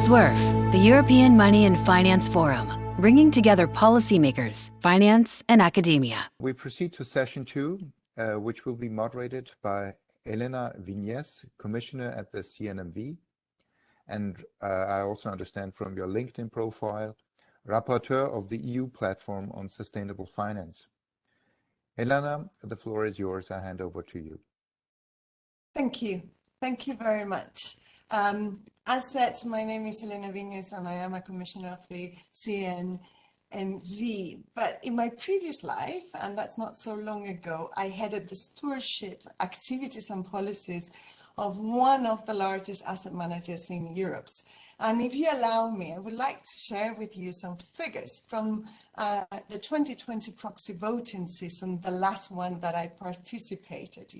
SUERF, the European Money and Finance Forum, bringing together policymakers, finance, and academia. We proceed to session 2, which will be moderated by Helena Viñes, Commissioner at the CNMV, and I also understand from your LinkedIn profile, Rapporteur of the EU Platform on Sustainable Finance. Helena, the floor is yours. I hand over to you. Thank you. Thank you very much. As said, my name is Helena Viñes and I am a Commissioner of the CNMV. But in my previous life, and that's not so long ago, I headed the stewardship activities and policies of one of the largest asset managers in Europe. And if you allow me, I would like to share with you some figures from the 2020 proxy voting season, the last one that I participated.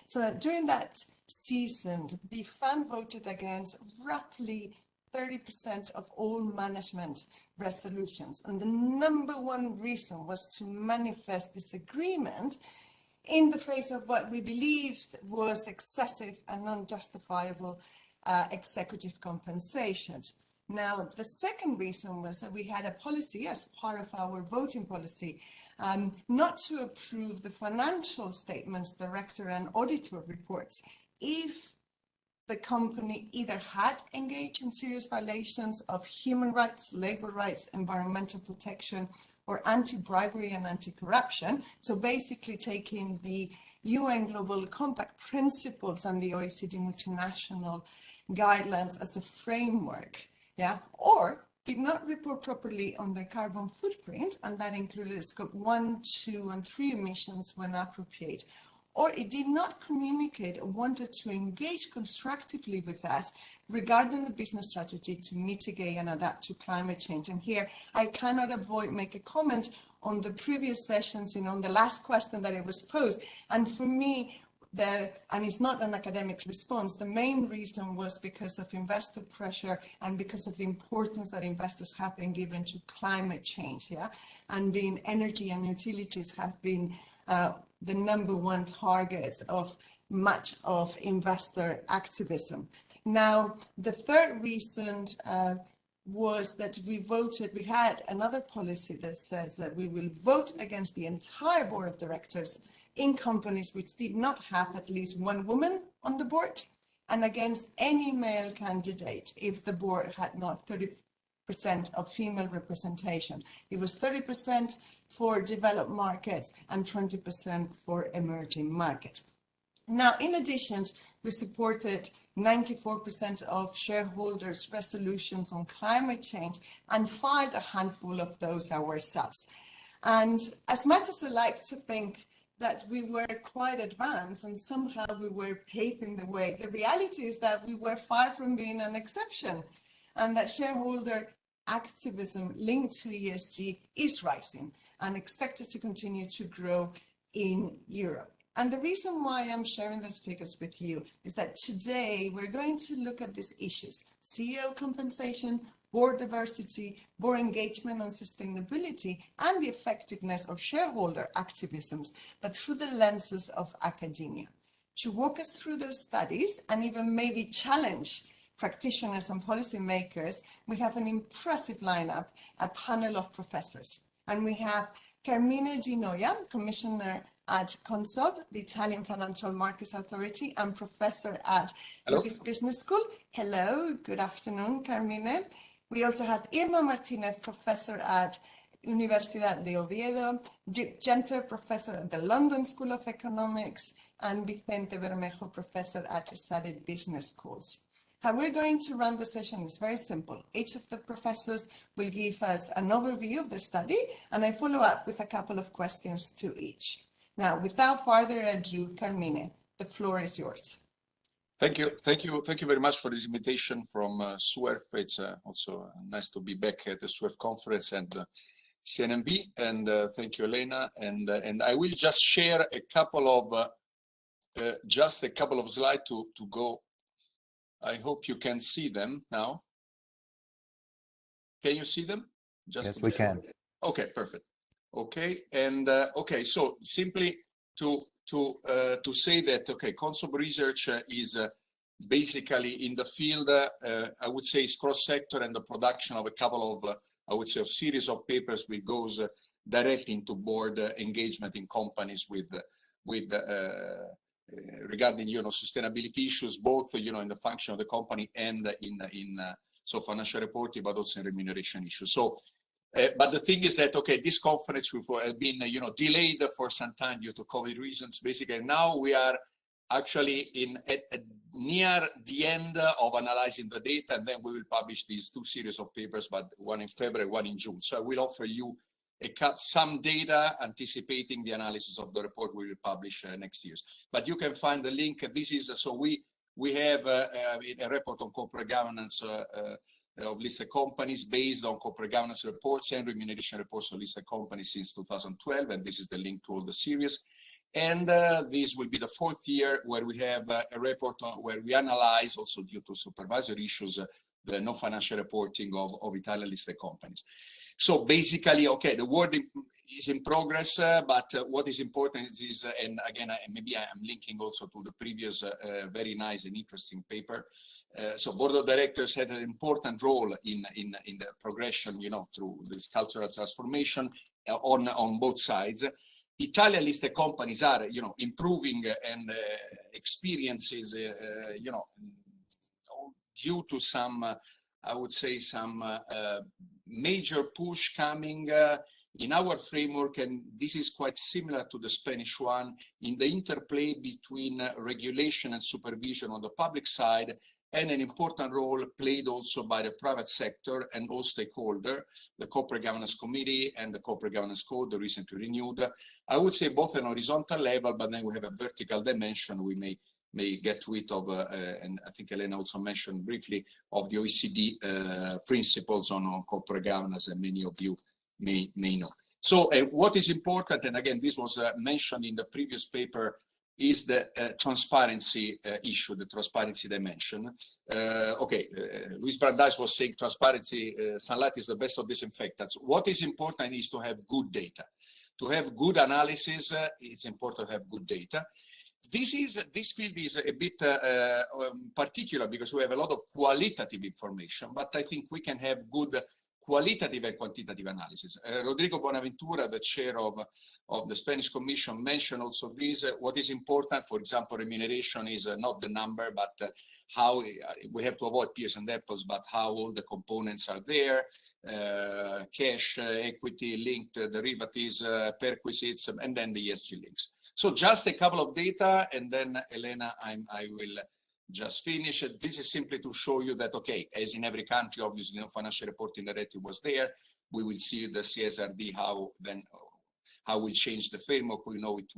So during that season, the fund voted against roughly 30% of all management resolutions. And the number one reason was to manifest disagreement in the face of what we believed was excessive and unjustifiable executive compensation. Now, the second reason was that we had a policy as part of our voting policy not to approve the financial statements, director and auditor reports if the company either had engaged in serious violations of human rights, labor rights, environmental protection, or anti-bribery and anti-corruption. So basically taking the UN Global Compact principles and the OECD multinational guidelines as a framework, or did not report properly on their carbon footprint, and that included scope 1, 2, and 3 emissions when appropriate, or it did not communicate or wanted to engage constructively with us regarding the business strategy to mitigate and adapt to climate change. And here I cannot avoid make a comment on the previous sessions, on the last question that it was posed. And for me, and it's not an academic response, the main reason was because of investor pressure and because of the importance that investors have been given to climate change, and being energy and utilities have been the number one targets of much of investor activism. Now, the third reason was that we had another policy that says that we will vote against the entire board of directors in companies which did not have at least one woman on the board, and against any male candidate if the board had not 30% of female representation. It was 30% for developed markets and 20% for emerging markets. Now, in addition, we supported 94% of shareholders' resolutions on climate change and filed a handful of those ourselves. And as much as I like to think that we were quite advanced and somehow we were paving the way, the reality is that we were far from being an exception, and that shareholder activism linked to ESG is rising and expected to continue to grow in Europe. And the reason why I'm sharing these figures with you is that today we're going to look at these issues: CEO compensation, board diversity, board engagement on sustainability, and the effectiveness of shareholder activisms, but through the lenses of academia. To walk us through those studies and even maybe challenge practitioners and policymakers, we have an impressive lineup, a panel of professors. And we have Carmine Di Noia, Commissioner at CONSOB, the Italian Financial Markets Authority, and Professor at Harvard Business School. Hello, good afternoon, Carmine. We also have Irma Martínez, Professor at Universidad de Oviedo, Dirk Jenter, Professor at the London School of Economics, and Vicente Bermejo, Professor at ESADE Business Schools. How we're going to run the session is very simple. Each of the professors will give us an overview of the study, and I follow up with a couple of questions to each. Now, without further ado, Carmine, the floor is yours. Thank you very much for this invitation from SUERF. It's also nice to be back at the SUERF conference and CNMV. And thank you, Helena. And I will just share a couple of slides to go. I hope you can see them now. Can you see them? Yes, we can. Okay, perfect. Okay, and okay, so simply to say that, okay, CONSOB research is basically in the field, I would say is cross-sector, and the production of a couple of, I would say, a series of papers which goes directly into board engagement in companies with regarding, you know, sustainability issues, both, you know, in the function of the company and in so financial reporting, but also in remuneration issues. So, but the thing is that, okay, this conference has been, you know, delayed for some time due to COVID reasons. Basically, now we are actually near the end of analyzing the data, and then we will publish these two series of papers, but one in February, one in June. So I will offer you some data anticipating the analysis of the report we will publish next year. But you can find the link. This is, so we have a report on corporate governance of listed companies based on corporate governance reports and remuneration reports of listed companies since 2012, and this is the link to all the series. And this will be the fourth year where we have a report where we analyze, also due to supervisory issues, the non-financial reporting of Italian listed companies. So basically, okay, the work is in progress, but what is important is, and again, maybe I'm linking also to the previous very nice and interesting paper. So board of directors had an important role in the progression, you know, through this cultural transformation on both sides. Italian listed companies are, you know, improving and experiences, you know, due to some, I would say, some major push coming in our framework, and this is quite similar to the Spanish one, in the interplay between regulation and supervision on the public side, and an important role played also by the private sector and all stakeholders, the Corporate Governance Committee and the Corporate Governance Code, recently renewed. I would say both an horizontal level, but then we have a vertical dimension. We may get to it of, and I think Helena also mentioned briefly, of the OECD principles on corporate governance, and many of you may know. So what is important, and again, this was mentioned in the previous paper, is the transparency issue, the transparency dimension. Okay, Luis Brandeis was saying transparency, sunlight is the best of disinfectants. What is important is to have good data. To have good analysis, it's important to have good data. This field is a bit particular because we have a lot of qualitative information, but I think we can have good qualitative and quantitative analysis. Rodrigo Bonaventura, the chair of the Spanish Commission, mentioned also this. What is important, for example, remuneration is not the number, but how we have to avoid pears and apples, but how all the components are there, cash, equity, linked derivatives, perquisites, and then the ESG links. So just a couple of data, and then Helena, I will just finish it. This is simply to show you that, okay, as in every country, obviously, no financial reporting directive was there. We will see the CSRD, how we change the framework. We know it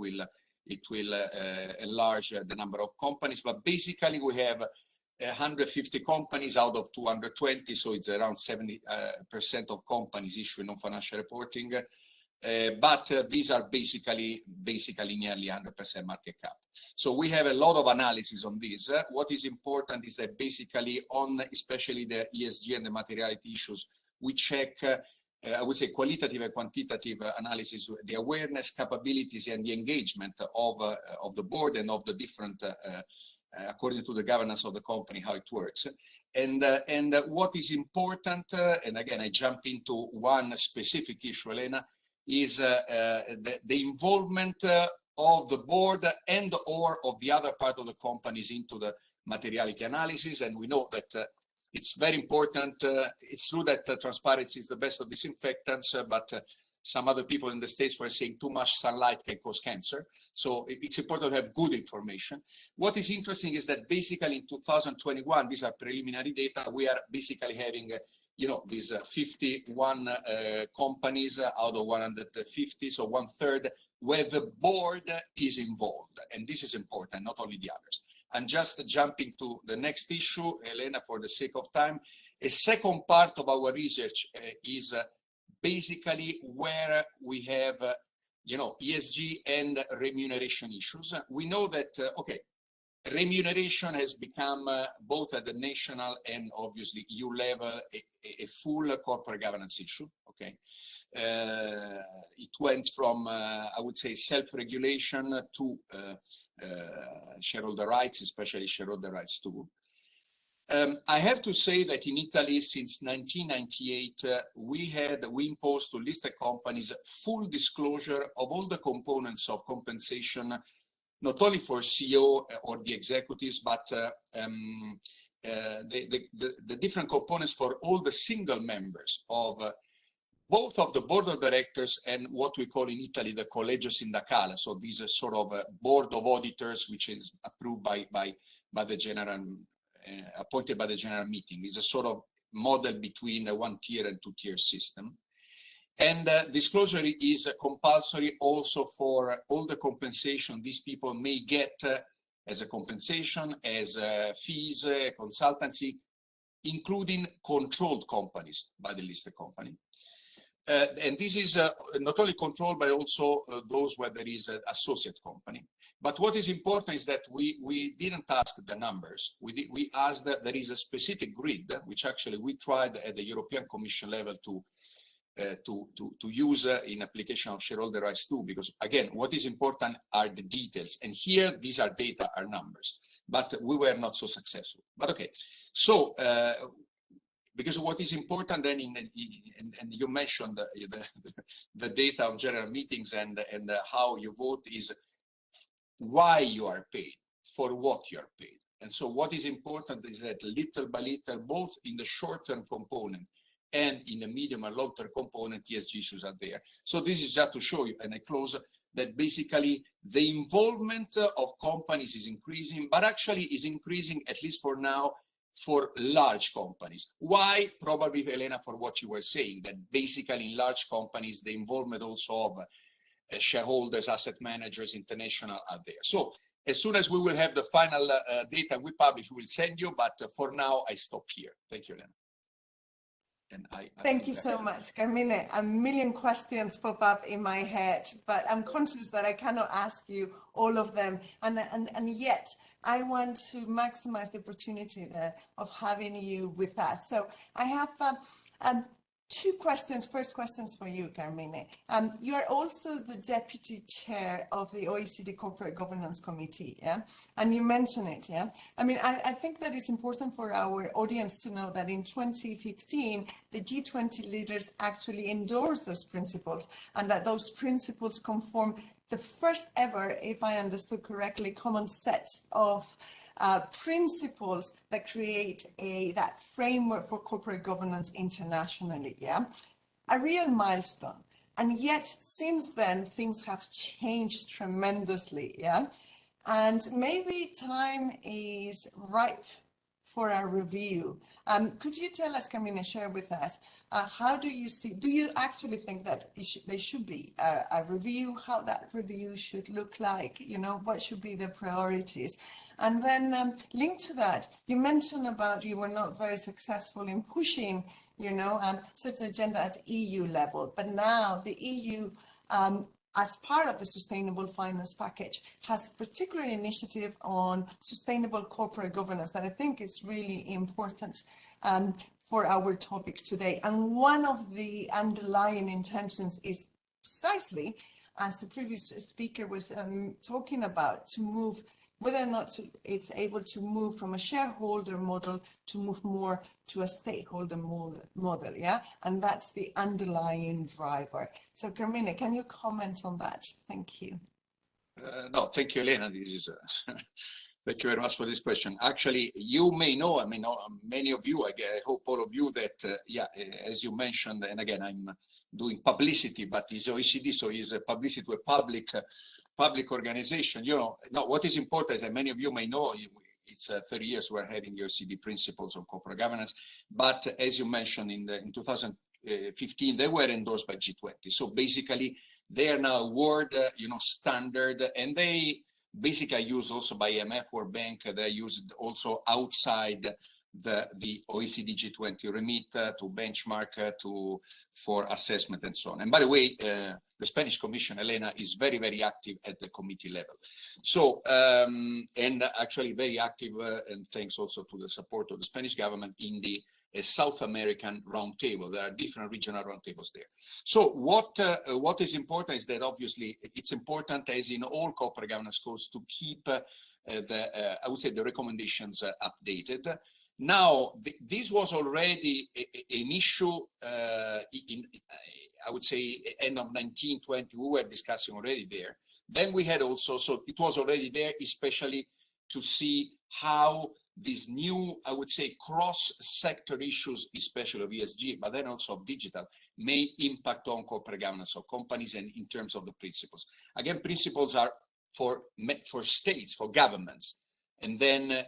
will enlarge the number of companies, but basically we have 150 companies out of 220, so it's around 70% of companies issuing non-financial reporting. But these are basically nearly 100% market cap. So we have a lot of analysis on this. What is important is that basically on especially the ESG and the materiality issues, we check, I would say, qualitative and quantitative analysis, the awareness, capabilities, and the engagement of the board and of the different, according to the governance of the company, how it works. And what is important, and again, I jump into one specific issue, Helena, is the involvement of the board and or of the other part of the companies into the materiality analysis. And we know that it's very important. It's true that transparency is the best of disinfectants, but some other people in the States were saying too much sunlight can cause cancer. So it's important to have good information. What is interesting is that basically in 2021, these are preliminary data, we are basically having you know, these 51 companies out of 150, so 1/3, where the board is involved. And this is important, not only the others. And just jumping to the next issue, Helena, for the sake of time, a second part of our research is basically where we have, you know, ESG and remuneration issues. We know that, okay, remuneration has become both at the national and obviously EU level a full corporate governance issue. Okay, it went from I would say self-regulation to shareholder rights, especially shareholder rights to I have to say that in Italy, since 1998, we imposed to listed companies full disclosure of all the components of compensation, not only for CEO or the executives, but the different components for all the single members of both of the board of directors and what we call in Italy the collegio sindacale. So these are sort of a board of auditors, which is approved by the general, appointed by the general meeting. It's a sort of model between a one-tier and two-tier system. And disclosure is compulsory also for all the compensation these people may get as a compensation, as fees, consultancy, including controlled companies by the listed company. And this is not only controlled, but also those where there is an associate company. But what is important is that we didn't ask the numbers. We asked that there is a specific grid, which actually we tried at the European Commission level to use in application of shareholder rights too, because again, what is important are the details. And here, these are data, are numbers, but we were not so successful. But okay, so because what is important then, and you mentioned the data of general meetings and how you vote is why you are paid, for what you are paid. And so what is important is that little by little, both in the short-term component and in the medium and long-term component, ESG issues are there. So this is just to show you, and I close, that basically the involvement of companies is increasing, but actually is increasing, at least for now, for large companies. Why? Probably, Helena, for what you were saying, that basically in large companies, the involvement also of shareholders, asset managers, international are there. So as soon as we will have the final data we publish, we will send you, but for now, I stop here. Thank you, Helena. And Thank you so much, Carmine. A million questions pop up in my head, but I'm conscious that I cannot ask you all of them. And yet I want to maximize the opportunity of having you with us. So I have two questions. First questions for you, Carmine. You are also the deputy chair of the OECD Corporate Governance Committee, yeah? And you mentioned it, yeah? I mean, I think that it's important for our audience to know that in 2015, the G20 leaders actually endorsed those principles, and that those principles conform the first ever, if I understood correctly, common set of principles that create that framework for corporate governance internationally, yeah? A real milestone. And yet, since then, things have changed tremendously, yeah? And maybe time is ripe for a review. Could you tell us, Carmine, share with us, how do you see, do you actually think that there should be a review, how that review should look like, you know, what should be the priorities? And then linked to that, you mentioned about you were not very successful in pushing, you know, such an agenda at EU level, but now the EU, as part of the sustainable finance package, has a particular initiative on sustainable corporate governance that I think is really important for our topic today. And one of the underlying intentions is precisely, as the previous speaker was talking about, to move, whether or not it's able to move from a shareholder model to move more to a stakeholder model, yeah? And that's the underlying driver. So Carmine, can you comment on that? Thank you. No, thank you, Helena. This is thank you very much for this question. Actually, you may know, I mean, many of you, I hope all of you, that, yeah, as you mentioned, and again, I'm doing publicity, but it's OECD, so it's a publicity to a public organization. You know, no, what is important is that many of you may know, it's 30 years we're having the OECD principles on corporate governance, but as you mentioned, in 2015, they were endorsed by G20. So basically, they are now world, you know, standard, and they basically are used also by IMF, World Bank. They're used also outside the OECD G20 remit to benchmark, for assessment and so on. And by the way, the Spanish Commission, Helena, is very, very active at the committee level. So, and actually very active, and thanks also to the support of the Spanish government in the South American roundtable. There are different regional roundtables there. So what is important is that obviously it's important, as in all corporate governance codes, to keep I would say the recommendations updated. Now, this was already an issue I would say, end of 1920, we were discussing already there. Then we had also, so it was already there, especially to see how these new, I would say, cross-sector issues, especially of ESG, but then also of digital, may impact on corporate governance of companies and in terms of the principles. Again, principles are for states, for governments, and then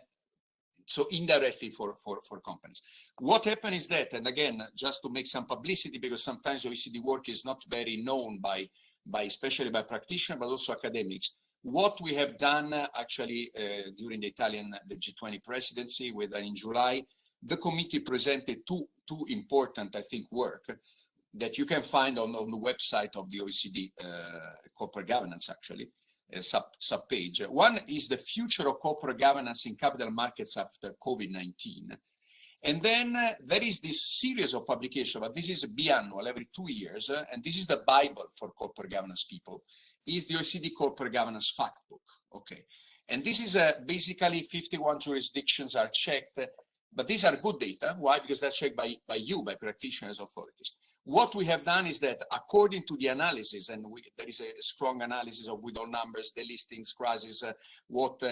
so indirectly for companies. What happened is that, and again, just to make some publicity, because sometimes OECD work is not very known by especially by practitioners, but also academics. What we have done actually during the G20 presidency, in July, the committee presented two important, I think, work that you can find on the website of the OECD corporate governance, actually. Sub-page. One is the future of corporate governance in capital markets after COVID-19. And then there is this series of publications, but this is biannual, every 2 years, and this is the Bible for corporate governance people, is the OECD Corporate Governance Fact Book. Okay. And this is basically 51 jurisdictions are checked, but these are good data. Why? Because they're checked by you, by practitioners, authorities. What we have done is that according to the analysis, and there is a strong analysis of with all numbers, the listings, crisis, what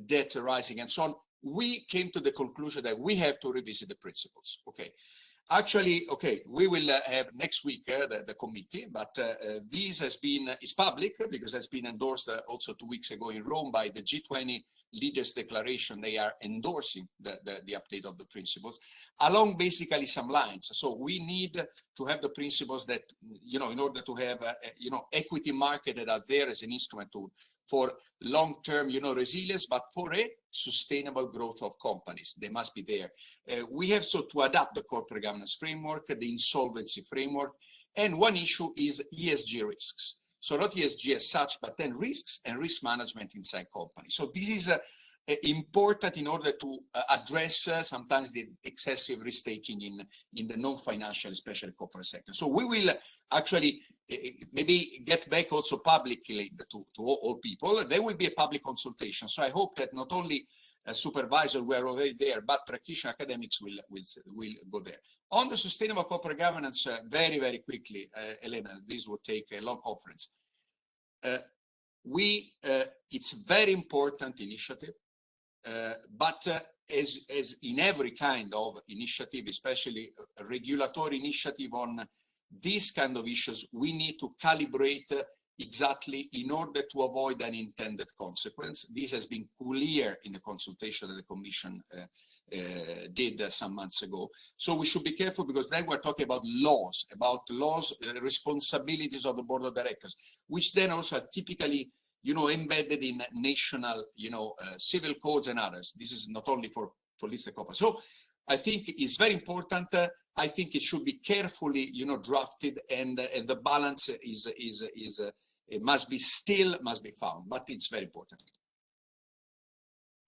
debt rising and so on, we came to the conclusion that we have to revisit the principles. Okay. Actually, okay, we will have next week the committee, but this is public because it's been endorsed also 2 weeks ago in Rome by the G20 leaders declaration. They are endorsing the update of the principles along basically some lines. So we need to have the principles that, you know, in order to have, you know, equity market that are there as an instrument for long-term, you know, resilience, but for a sustainable growth of companies. They must be there. We have so to adapt the corporate governance framework, the insolvency framework, and one issue is ESG risks. So not ESG as such, but then risks and risk management inside companies. So this is important in order to address sometimes the excessive risk-taking in the non-financial, especially corporate sector. So we will actually maybe get back also publicly to all people. There will be a public consultation. So I hope that not only supervisors were already there, but practitioner academics will go there. On the sustainable corporate governance, very, very quickly, Helena, this will take a long conference. It's very important initiative, but as in every kind of initiative, especially a regulatory initiative on these kind of issues, we need to calibrate exactly in order to avoid unintended consequence. This has been clear in the consultation that the Commission did some months ago. So we should be careful because then we're talking about laws, responsibilities of the board of directors, which then also are typically, you know, embedded in national, you know, civil codes and others. This is not only for listed companies. So I think it's very important. I think it should be carefully, you know, drafted, and the balance it must be found, but it's very important.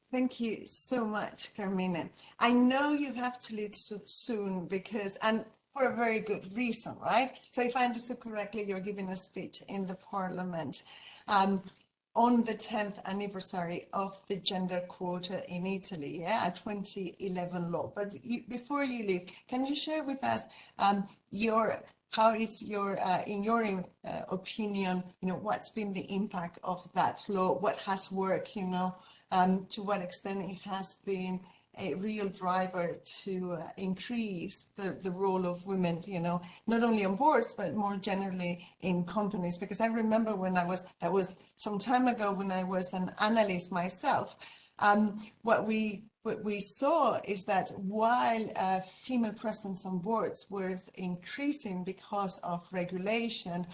Thank you so much, Carmine. I know you have to leave soon because, and for a very good reason, right? So if I understood correctly, you're giving a speech in the Parliament on the 10th anniversary of the gender quota in Italy, a 2011 law. But before you leave, can you share with us how it's in your opinion, you know, what's been the impact of that law? What has worked, you know, to what extent it has been a real driver to increase the role of women, you know, not only on boards, but more generally in companies. Because I remember when that was some time ago when I was an analyst myself, what we saw is that while female presence on boards was increasing because of regulation,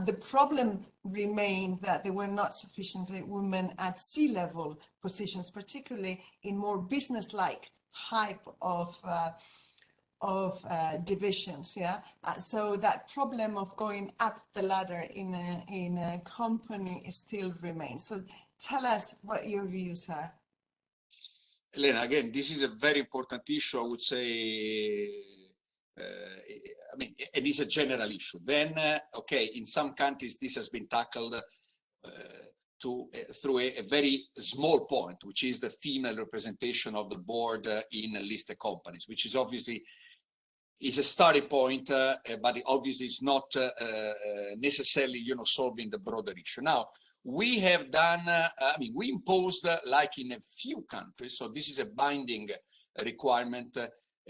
the problem remained that there were not sufficiently women at C-level positions, particularly in more business-like type of divisions. Yeah, so that problem of going up the ladder in a company still remains. So tell us what your views are. Helena, again, this is a very important issue. I would say. I mean, it is a general issue. Then, okay, in some countries this has been tackled through a very small point, which is the female representation of the board in listed companies, which is obviously is a starting point, but it obviously is not necessarily, you know, solving the broader issue. Now, we have done, I mean, we imposed, like in a few countries, so this is a binding requirement,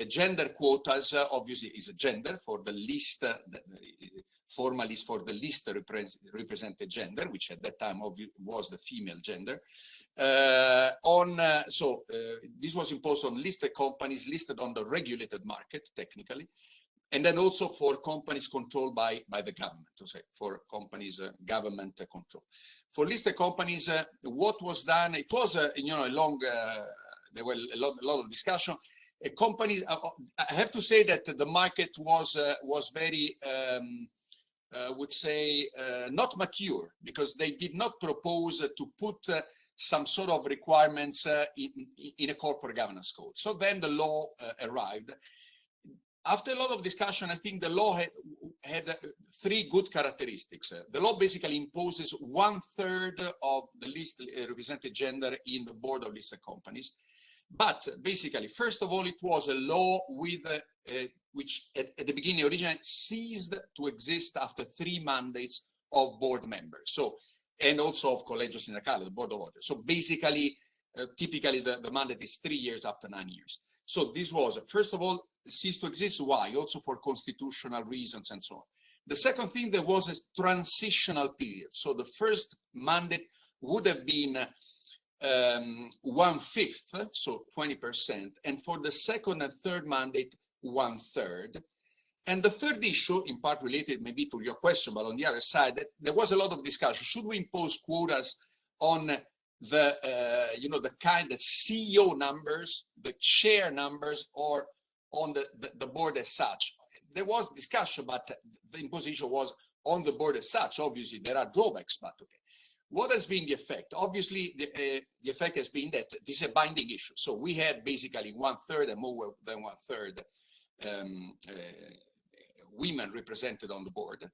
gender quotas, obviously is a gender for the least, formal is for the least represented gender, which at that time was the female gender. This was imposed on listed companies listed on the regulated market, technically, and then also for companies controlled by the government, to say, for companies government control. For listed companies, what was done? It was you know, a long. There were a lot of discussion. Companies, I have to say that the market was very, would say, not mature, because they did not propose to put some sort of requirements in a corporate governance code. So then the law arrived. After a lot of discussion, I think the law had three good characteristics. The law basically imposes 1/3 of the least represented gender in the board of listed companies. But basically, first of all, it was a law with which at the beginning originally ceased to exist after 3 mandates of board members. So, and also of Collegio Sindacale, the board of auditors. So basically, typically the mandate is 3 years after 9 years. So this was, first of all, ceased to exist. Why? Also for constitutional reasons and so on. The second thing, there was a transitional period. So the first mandate would have been 1/5, so 20%, and for the second and third mandate, 1/3. And the third issue, in part related maybe to your question, but on the other side, that there was a lot of discussion. Should we impose quotas on the, you know, the kind of CEO numbers, the chair numbers, or on the board as such? There was discussion, but the imposition was on the board as such. Obviously, there are drawbacks, but okay. What has been the effect? Obviously, the effect has been that this is a binding issue. So we had basically 1/3 and more than 1/3 women represented on the board.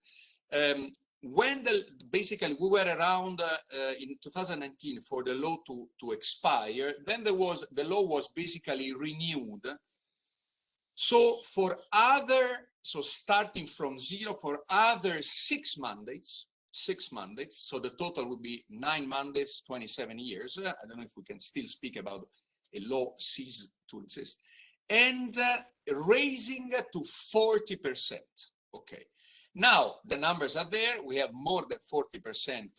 When basically we were around in 2019 for the law to expire, then the law was basically renewed. So for other, so starting from 0 for other 6 mandates, so the total would be 9 mandates, 27 years. I don't know if we can still speak about a law cease to exist. And raising to 40%. Okay. Now the numbers are there. We have more than 40%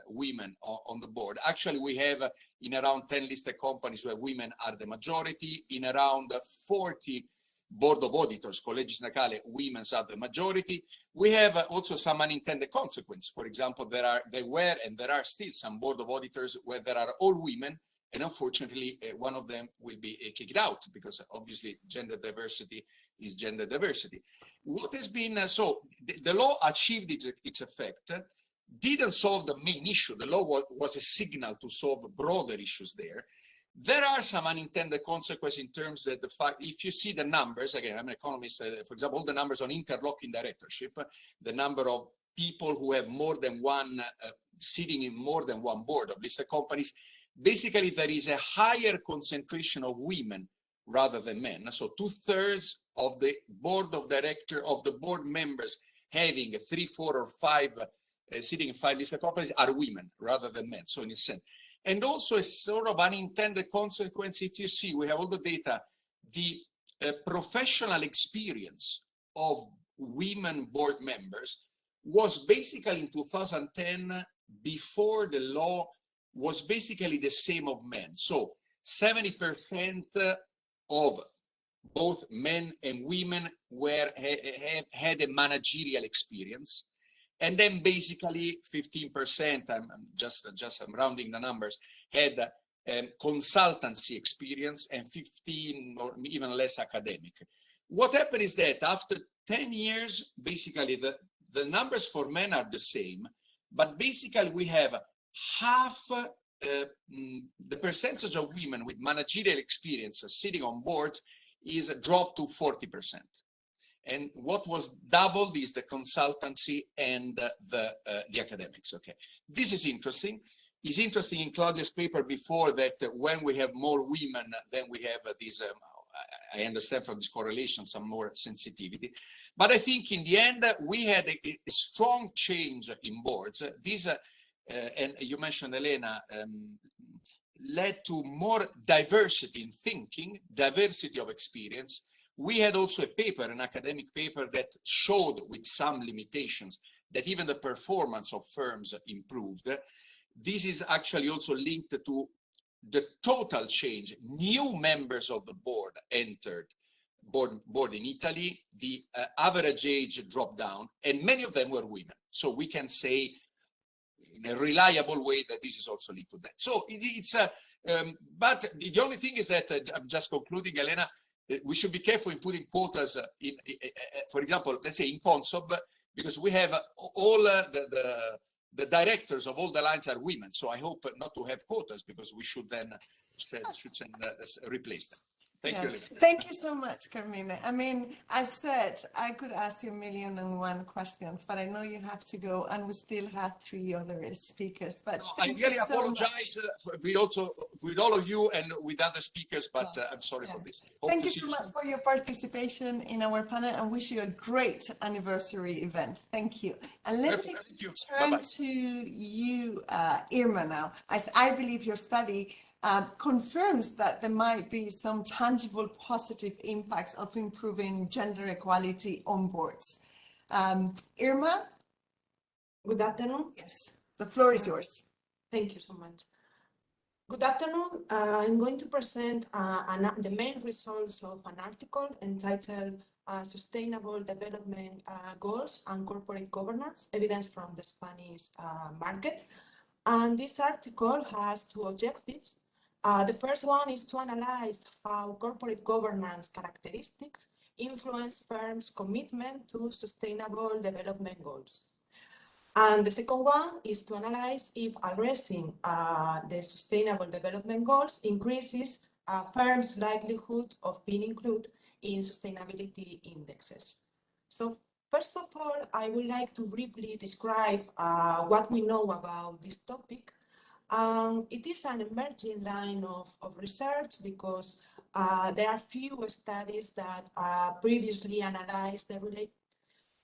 women on the board. Actually, we have in around 10 listed companies where women are the majority. In around 40 board of auditors, Collegio Sindacale, women are the majority. We have also some unintended consequence. For example, there were and there are still some board of auditors where there are all women, and unfortunately, one of them will be kicked out because obviously gender diversity is gender diversity. What has been, so the law achieved its effect, didn't solve the main issue. The law was a signal to solve broader issues there. There are some unintended consequences in terms that the fact, if you see the numbers, again, I'm an economist, for example, all the numbers on interlocking directorship, the number of people who have more than one, sitting in more than one board of listed companies, basically there is a higher concentration of women rather than men. So 2/3 of the board of director of the board members having 3, 4, or 5 sitting in 5 listed companies are women rather than men. So in a sense. And also a sort of unintended consequence, if you see, we have all the data, the professional experience of women board members was basically in 2010, before the law, was basically the same of men. So 70% of both men and women had a managerial experience. And then basically 15%, I'm rounding the numbers, had consultancy experience, and 15 or even less academic. What happened is that after 10 years, basically the numbers for men are the same, but basically we have half the percentage of women with managerial experience sitting on boards is dropped to 40%. And what was doubled is the consultancy and the academics. Okay, this is interesting. It's interesting in Claudia's paper before that when we have more women, then we have this, I understand from this correlation, some more sensitivity. But I think in the end, we had a strong change in boards. These, and you mentioned, Helena, led to more diversity in thinking, diversity of experience. We had also a paper, an academic paper, that showed with some limitations that even the performance of firms improved. This is actually also linked to the total change. New members of the board entered board in Italy. The average age dropped down, and many of them were women. So we can say in a reliable way that this is also linked to that. So it's but the only thing is that I'm just concluding, Helena. We should be careful in putting quotas in, for example, let's say in CONSOB, because we have all the directors of all the lines are women. So I hope not to have quotas, because we should then replace them. Thank you, Helena. Thank you so much, Carmine. I mean, as said, I could ask you 1,000,001 questions, but I know you have to go, and we still have 3 other speakers. But I really apologize with all of you and with other speakers, but I'm sorry for this. Thank you so much for your participation in our panel, and wish you a great anniversary event. Thank you. And let me turn to you, Irma, now, as I believe your study confirms that there might be some tangible positive impacts of improving gender equality on boards. Irma? Good afternoon. Yes, the floor is yours. Thank you so much. Good afternoon. I'm going to present the main results of an article entitled Sustainable Development Goals and Corporate Governance, Evidence from the Spanish Market. And this article has 2 objectives. The first one is to analyze how corporate governance characteristics influence firms' commitment to sustainable development goals. And the second one is to analyze if addressing the sustainable development goals increases firms' likelihood of being included in sustainability indexes. So first of all, I would like to briefly describe what we know about this topic. It is an emerging line of research because there are few studies that previously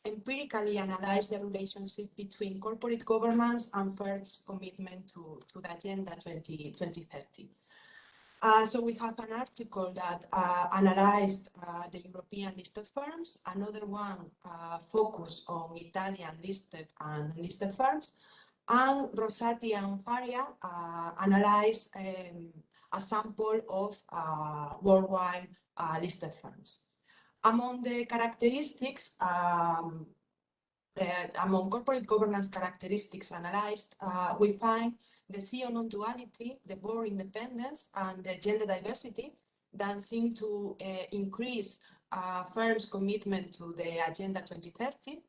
empirically analyzed the relationship between corporate governance and firms' commitment to the Agenda 2030. So we have an article that analyzed the European listed firms, another one focused on Italian listed and unlisted firms, and Rosati and Faria analyzed a sample of worldwide listed firms. Among the characteristics, among corporate governance characteristics analyzed, we find the CEO non-duality, the board independence, and the gender diversity that seem to increase firms' commitment to the Agenda 2030.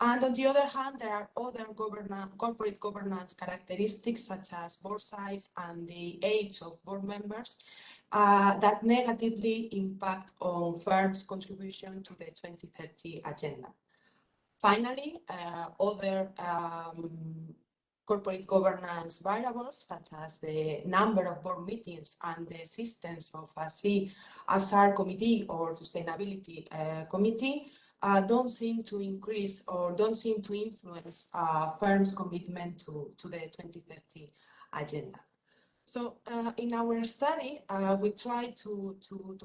And on the other hand, there are other corporate governance characteristics such as board size and the age of board members that negatively impact on firms' contribution to the 2030 agenda. Finally, other corporate governance variables such as the number of board meetings and the existence of a CSR committee or sustainability committee don't seem to increase or don't seem to influence firms' commitment to the 2030 agenda. So in our study, we try to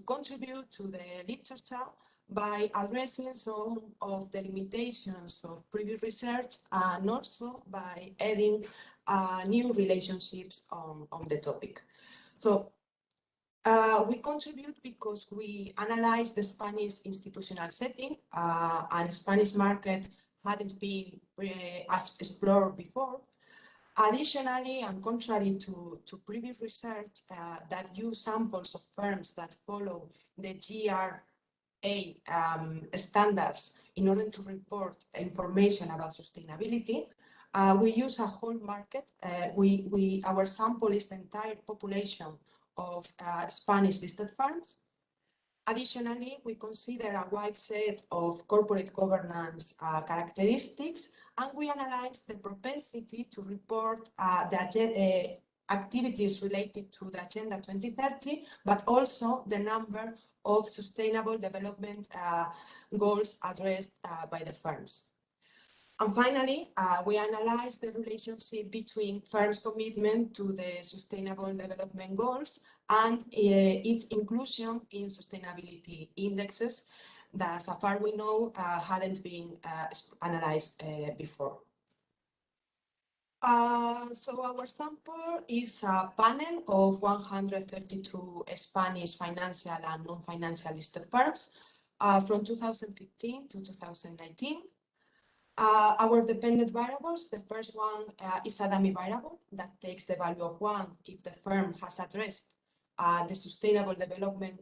contribute to the literature by addressing some of the limitations of previous research and also by adding new relationships on the topic. So we contribute because we analyze the Spanish institutional setting and Spanish market hadn't been as explored before. Additionally, and contrary to previous research that use samples of firms that follow the GRA standards in order to report information about sustainability, we use a whole market. Our sample is the entire population of Spanish listed firms. Additionally, we consider a wide set of corporate governance characteristics, and we analyze the propensity to report the activities related to the Agenda 2030, but also the number of sustainable development goals addressed by the firms. And finally, we analyze the relationship between firms' commitment to the Sustainable Development Goals and its inclusion in sustainability indexes that, so far we know, hadn't been analyzed before. So our sample is a panel of 132 Spanish financial and non-financial listed firms from 2015 to 2019. Our dependent variables, the first one is a dummy variable that takes the value of 1 if the firm has addressed the sustainable development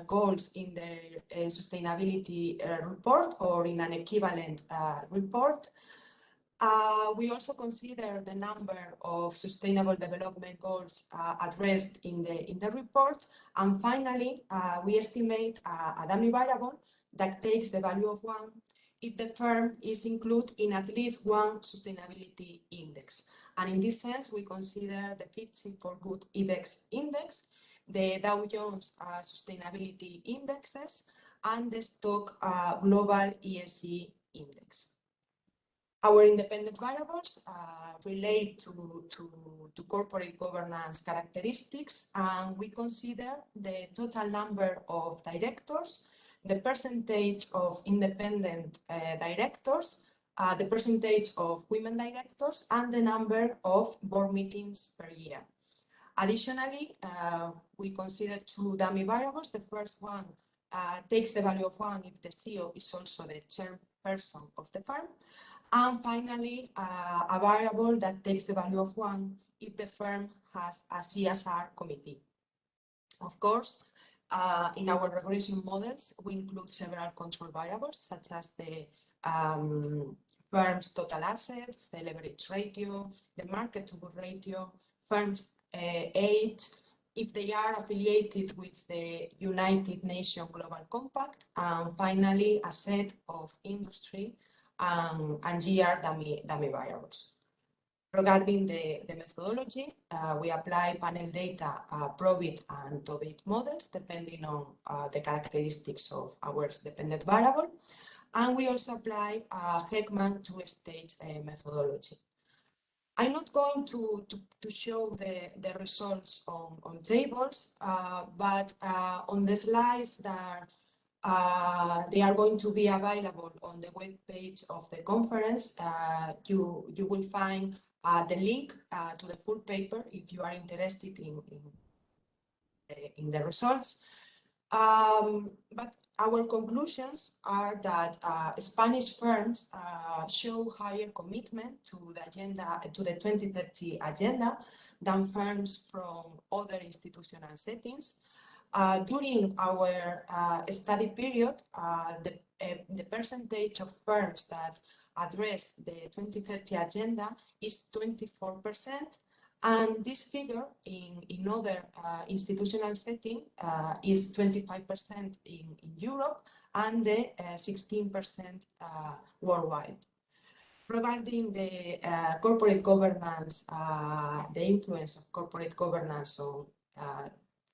goals in their sustainability report or in an equivalent report. We also consider the number of sustainable development goals addressed in the report. And finally, we estimate a dummy variable that takes the value of 1 if the firm is included in at least one sustainability index. And in this sense, we consider the FTSE4Good IBEX index, the Dow Jones Sustainability Indexes, and the Stock Global ESG Index. Our independent variables relate to corporate governance characteristics, and we consider the total number of directors, the percentage of independent directors, the percentage of women directors, and the number of board meetings per year. Additionally, we consider 2 dummy variables. The first one takes the value of 1 if the CEO is also the chairperson of the firm. And finally, a variable that takes the value of 1 if the firm has a CSR committee. Of course, in our regression models, we include several control variables, such as the firm's total assets, the leverage ratio, the market-to-book ratio, firm's age, if they are affiliated with the United Nations Global Compact, and finally, a set of industry and GR dummy variables. Regarding the methodology, we apply panel data, Probit and Tobit models, depending on the characteristics of our dependent variable. And we also apply Heckman two-stage methodology. I'm not going to show the results on tables, but on the slides that they are going to be available on the web page of the conference, you will find the link to the full paper if you are interested in the results. But our conclusions are that Spanish firms show higher commitment to the agenda, to the 2030 agenda, than firms from other institutional settings. During our study period, the percentage of firms that address the 2030 agenda is 24%, and this figure in other institutional setting is 25% in Europe and the 16% worldwide. Regarding the corporate governance, the influence of corporate governance on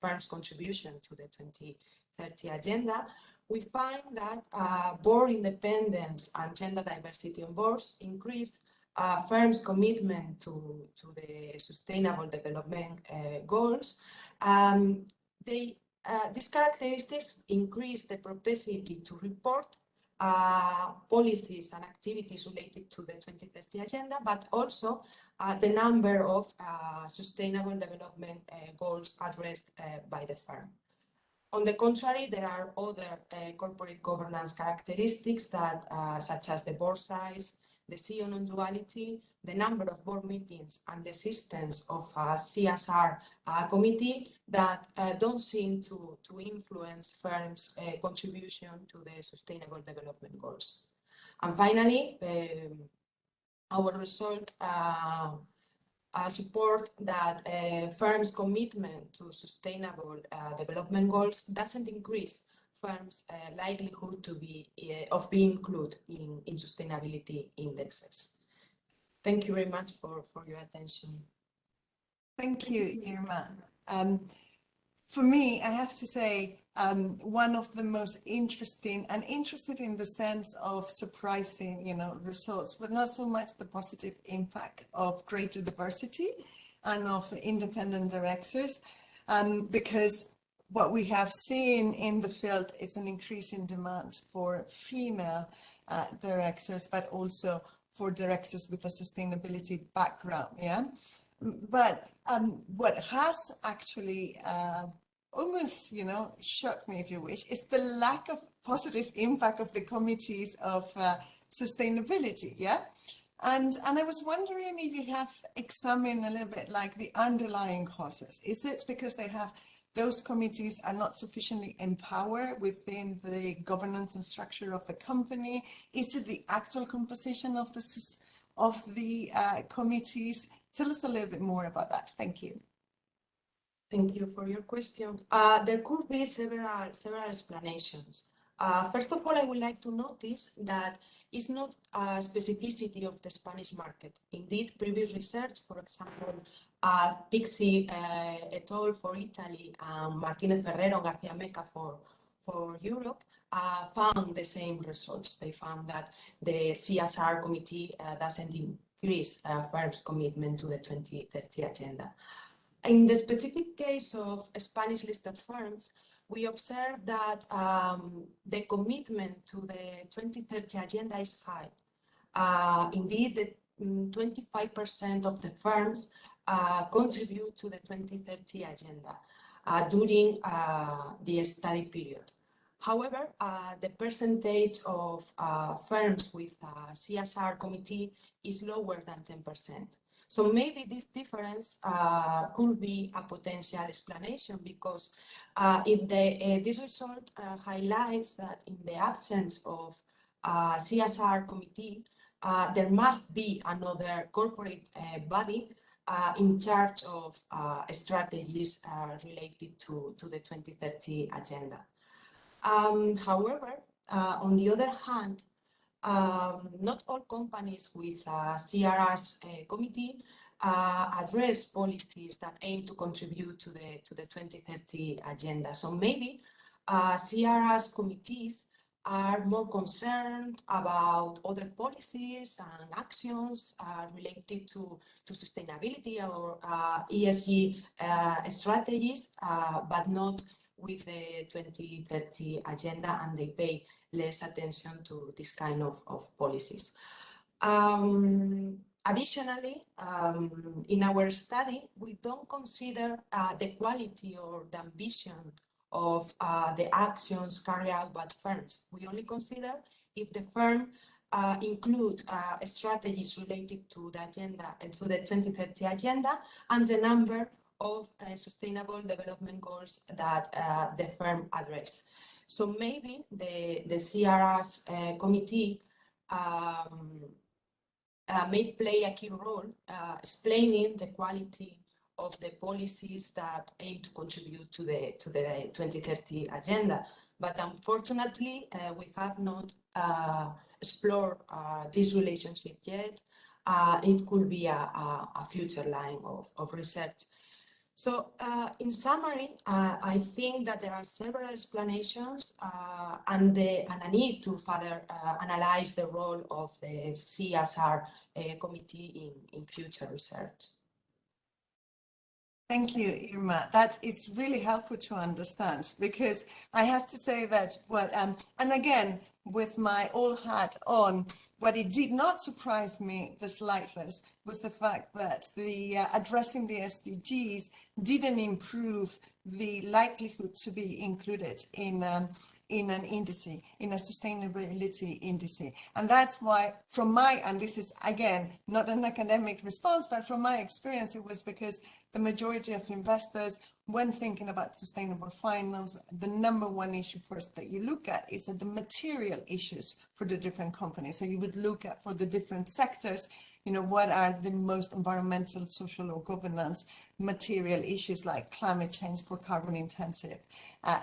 firms' contribution to the 2030 agenda, we find that board independence and gender diversity on boards increase firms' commitment to the sustainable development goals. These characteristics increase the propensity to report policies and activities related to the 2030 agenda, but also the number of sustainable development goals addressed by the firm. On the contrary, there are other corporate governance characteristics that, such as the board size, the CEO non-duality, the number of board meetings, and the existence of a CSR committee that don't seem to influence firms' contribution to the sustainable development goals. And finally, our result support that firms' commitment to sustainable development goals doesn't increase firms' likelihood to be of being included in sustainability indexes. Thank you very much for your attention. Thank you, Irma. For me, I have to say, one of the most interesting and interested in the sense of surprising, results, but not so much the positive impact of greater diversity and of independent directors, because what we have seen in the field is an increasing demand for female directors, but also for directors with a sustainability background. Yeah. But what has actually almost, shocked me, if you wish, is the lack of positive impact of the committees of sustainability. Yeah. And I was wondering if you have examined a little bit like the underlying causes. Is it because those committees are not sufficiently empowered within the governance and structure of the company? Is it the actual composition of the committees? Tell us a little bit more about that. Thank you. Thank you for your question. There could be several explanations. First of all, I would like to notice that it's not a specificity of the Spanish market. Indeed, previous research, for example, Pixie et al. For Italy, Martinez Ferrero, García Meca for Europe, found the same results. They found that the CSR committee doesn't increase firms' commitment to the 2030 agenda. In the specific case of Spanish listed firms, we observe that the commitment to the 2030 agenda is high. Indeed, 25% of the firms contribute to the 2030 agenda during the study period. However, the percentage of firms with a CSR committee is lower than 10%. So maybe this difference could be a potential explanation, because this result highlights that in the absence of a CSR committee, there must be another corporate body in charge of strategies related to the 2030 agenda. However, on the other hand, not all companies with a CRR's committee address policies that aim to contribute to the 2030 agenda. So maybe CRR's committees are more concerned about other policies and actions related to sustainability or ESG strategies, but not with the 2030 agenda, and they pay less attention to this kind of policies. Additionally, in our study, we don't consider the quality or the ambition of the actions carried out by firms. We only consider if the firm include strategies related to the agenda and to the 2030 agenda, and the number of sustainable development goals that the firm address. So maybe the CRR's committee may play a key role explaining the quality of the policies that aim to contribute to the 2030 agenda. But unfortunately, we have not explored this relationship yet. It could be a future line of research. So in summary, I think that there are several explanations and a need to further analyze the role of the CSR committee in future research. Thank you, Irma. That is really helpful to understand, because I have to say that and again, with my old hat on, what it did not surprise me the slightest was the fact that the addressing the SDGs didn't improve the likelihood to be included in an indice, in a sustainability indice. And that's why, and this is again not an academic response, but from my experience, it was because the majority of investors, when thinking about sustainable finance, the number one issue first that you look at is the material issues for the different companies. So you would look at, for the different sectors, you know, what are the most environmental, social, or governance material issues like climate change for carbon intensive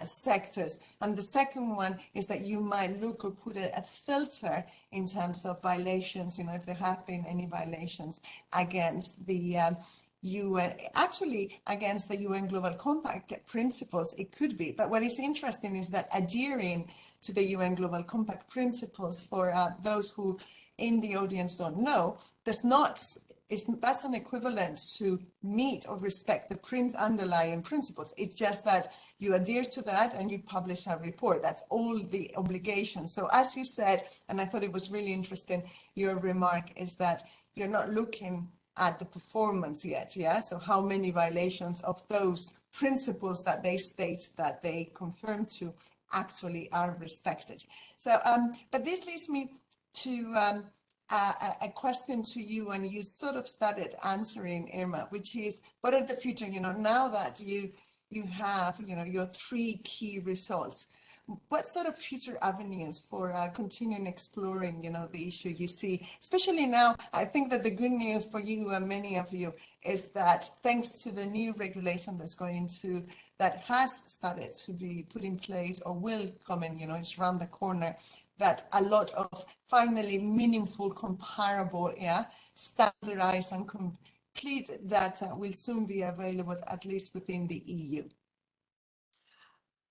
sectors. And the second one is that you might look or put a filter in terms of violations, you know, if there have been any violations against the UN, actually against the UN Global Compact principles, it could be. But what is interesting is that adhering to the UN Global Compact principles, for those who in the audience don't know, that's an equivalent to meet or respect the underlying principles. It's just that you adhere to that and you publish a report. That's all the obligations. So as you said, and I thought it was really interesting, your remark is that you're not looking at the performance yet, yeah? So how many violations of those principles that they state that they confirm to actually are respected. So, but this leads me to a question to you, and you sort of started answering, Irma, which is, what are the future, you know, now that you have, you know, your 3 key results, what sort of future avenues for continuing exploring, you know, the issue you see, especially now? I think that the good news for you and many of you is that thanks to the new regulation that has started to be put in place or will come in, you know, it's around the corner, that a lot of finally meaningful, comparable, standardized and complete data will soon be available, at least within the EU.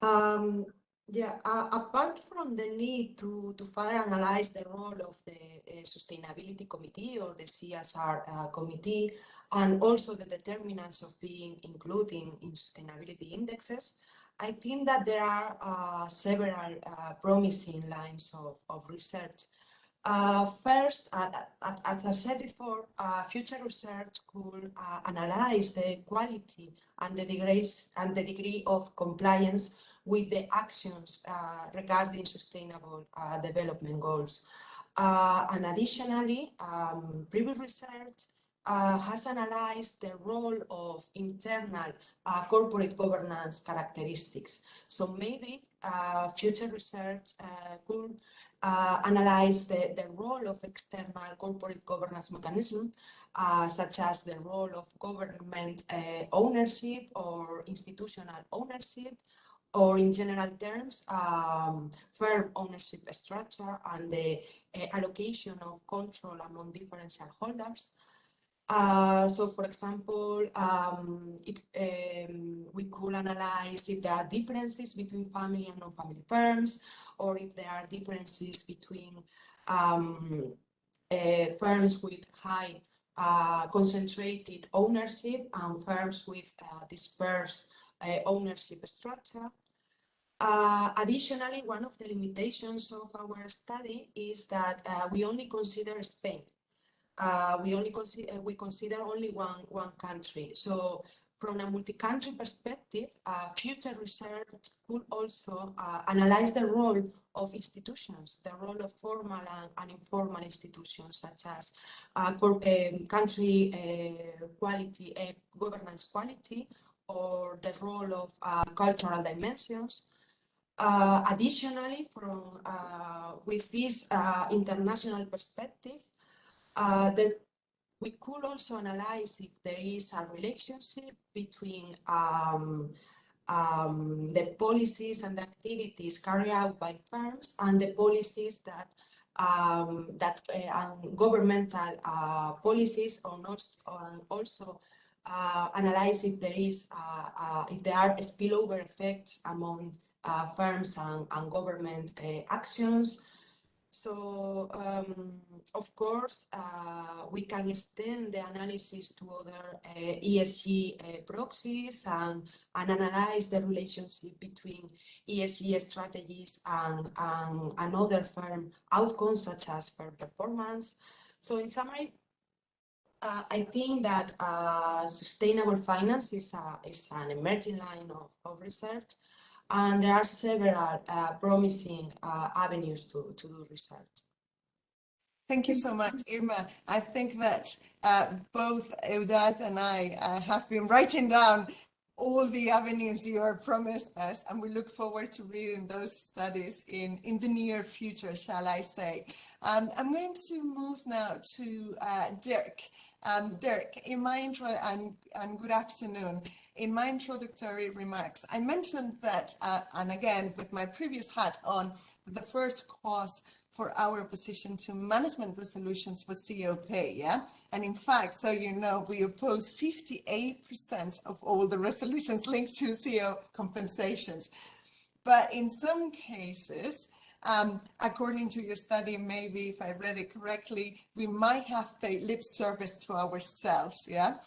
Apart from the need to further analyze the role of the Sustainability Committee or the CSR Committee, and also the determinants of being included in sustainability indexes, I think that there are several promising lines of research. First, as I said before, future research could analyze the quality and the degree of compliance with the actions regarding sustainable development goals. And additionally, previous research has analyzed the role of internal corporate governance characteristics. So maybe future research could analyze the role of external corporate governance mechanisms, such as the role of government ownership or institutional ownership, or in general terms, firm ownership structure and the allocation of control among different shareholders. So, for example, we could analyze if there are differences between family and non-family firms, or if there are differences between firms with high concentrated ownership and firms with dispersed ownership structure. Additionally, one of the limitations of our study is that we only consider Spain. We consider only one country. So from a multi-country perspective, future research could also analyze the role of institutions, the role of formal and informal institutions, such as country quality, governance quality, or the role of cultural dimensions. Additionally, with this international perspective, we could also analyze if there is a relationship between the policies and activities carried out by firms and the policies that governmental policies, or not, also analyze if there are spillover effects among firms and government actions. So, of course, we can extend the analysis to other ESG proxies and analyze the relationship between ESG strategies and other firm outcomes, such as firm performance. So, in summary, I think that sustainable finance is an emerging line of research, and there are several promising avenues to do research. Thank you so much, Irma. I think that both Eudad and I have been writing down all the avenues you are promised us, and we look forward to reading those studies in the near future, shall I say. I'm going to move now to Dirk. Dirk, in my intro, and good afternoon. In my introductory remarks, I mentioned that, and again, with my previous hat on, the first cause for our opposition to management resolutions was CEO pay, yeah? And in fact, so you know, we oppose 58% of all the resolutions linked to CEO compensations. But in some cases, according to your study, maybe if I read it correctly, we might have paid lip service to ourselves, yeah?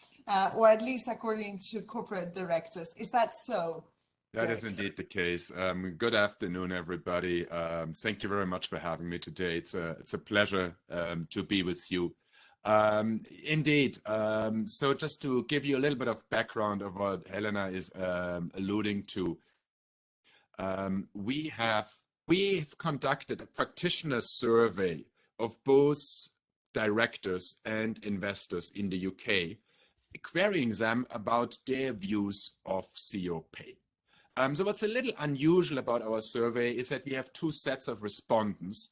Or at least according to corporate directors. Is that so? That is indeed the case. Good afternoon, everybody. Thank you very much for having me today. It's a pleasure to be with you. Indeed. So just to give you a little bit of background of what Helena is alluding to, we've conducted a practitioner survey of both directors and investors in the UK, querying them about their views of CEO pay. So what's a little unusual about our survey is that we have two sets of respondents,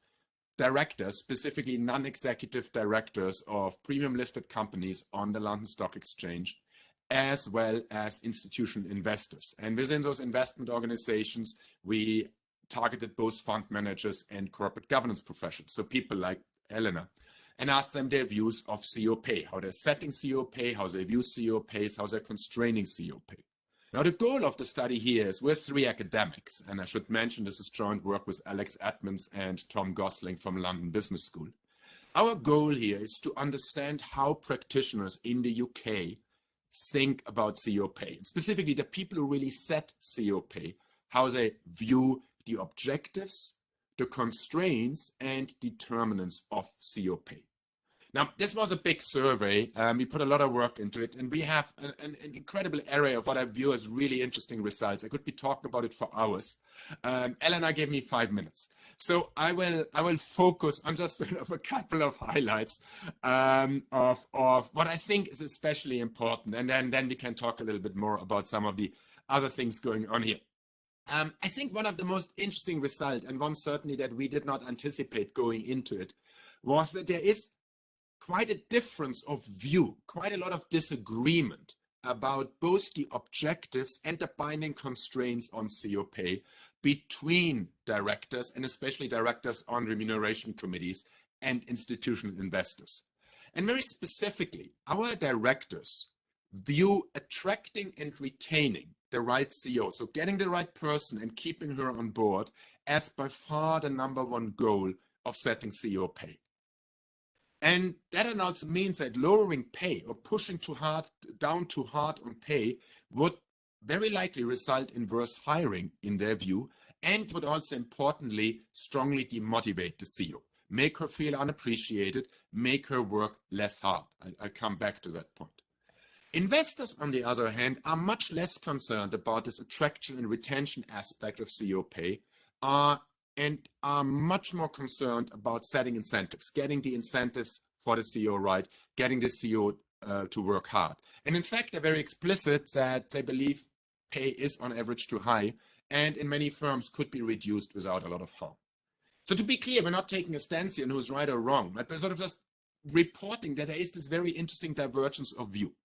directors, specifically non-executive directors of premium listed companies on the London Stock Exchange, as well as institutional investors. And within those investment organizations, we targeted both fund managers and corporate governance professionals, so people like Helena, and asked them their views of CEO pay, how they're setting CEO pay, how they view CEO pay, how they're constraining CEO pay. Now, the goal of the study here is we're three academics, and I should mention this is joint work with Alex Edmonds and Tom Gosling from London Business School. Our goal here is to understand how practitioners in the UK think about CEO pay, and specifically the people who really set CEO pay, how they view the objectives, the constraints, and determinants of CEO pay. Now, this was a big survey. We put a lot of work into it, and we have an incredible array of what I view as really interesting results. I could be talking about it for hours. Elena gave me 5 minutes. So I will focus on just sort of a couple of highlights of what I think is especially important, and then we can talk a little bit more about some of the other things going on here. I think one of the most interesting results, and one certainly that we did not anticipate going into it, was that there is quite a difference of view, quite a lot of disagreement about both the objectives and the binding constraints on CEO pay between directors, and especially directors on remuneration committees and institutional investors. And very specifically, our directors view attracting and retaining the right CEO, so getting the right person and keeping her on board, as by far the #1 goal of setting CEO pay. And that also means that lowering pay or pushing down too hard on pay would very likely result in worse hiring in their view, and would also importantly strongly demotivate the CEO, make her feel unappreciated, make her work less hard. I'll come back to that point. Investors, on the other hand, are much less concerned about this attraction and retention aspect of CEO pay, and are much more concerned about setting incentives, getting the incentives for the CEO right, getting the CEO to work hard. And in fact, they're very explicit that they believe pay is on average too high, and in many firms could be reduced without a lot of harm. So to be clear, we're not taking a stance here on who's right or wrong, but we're sort of just reporting that there is this very interesting divergence of view.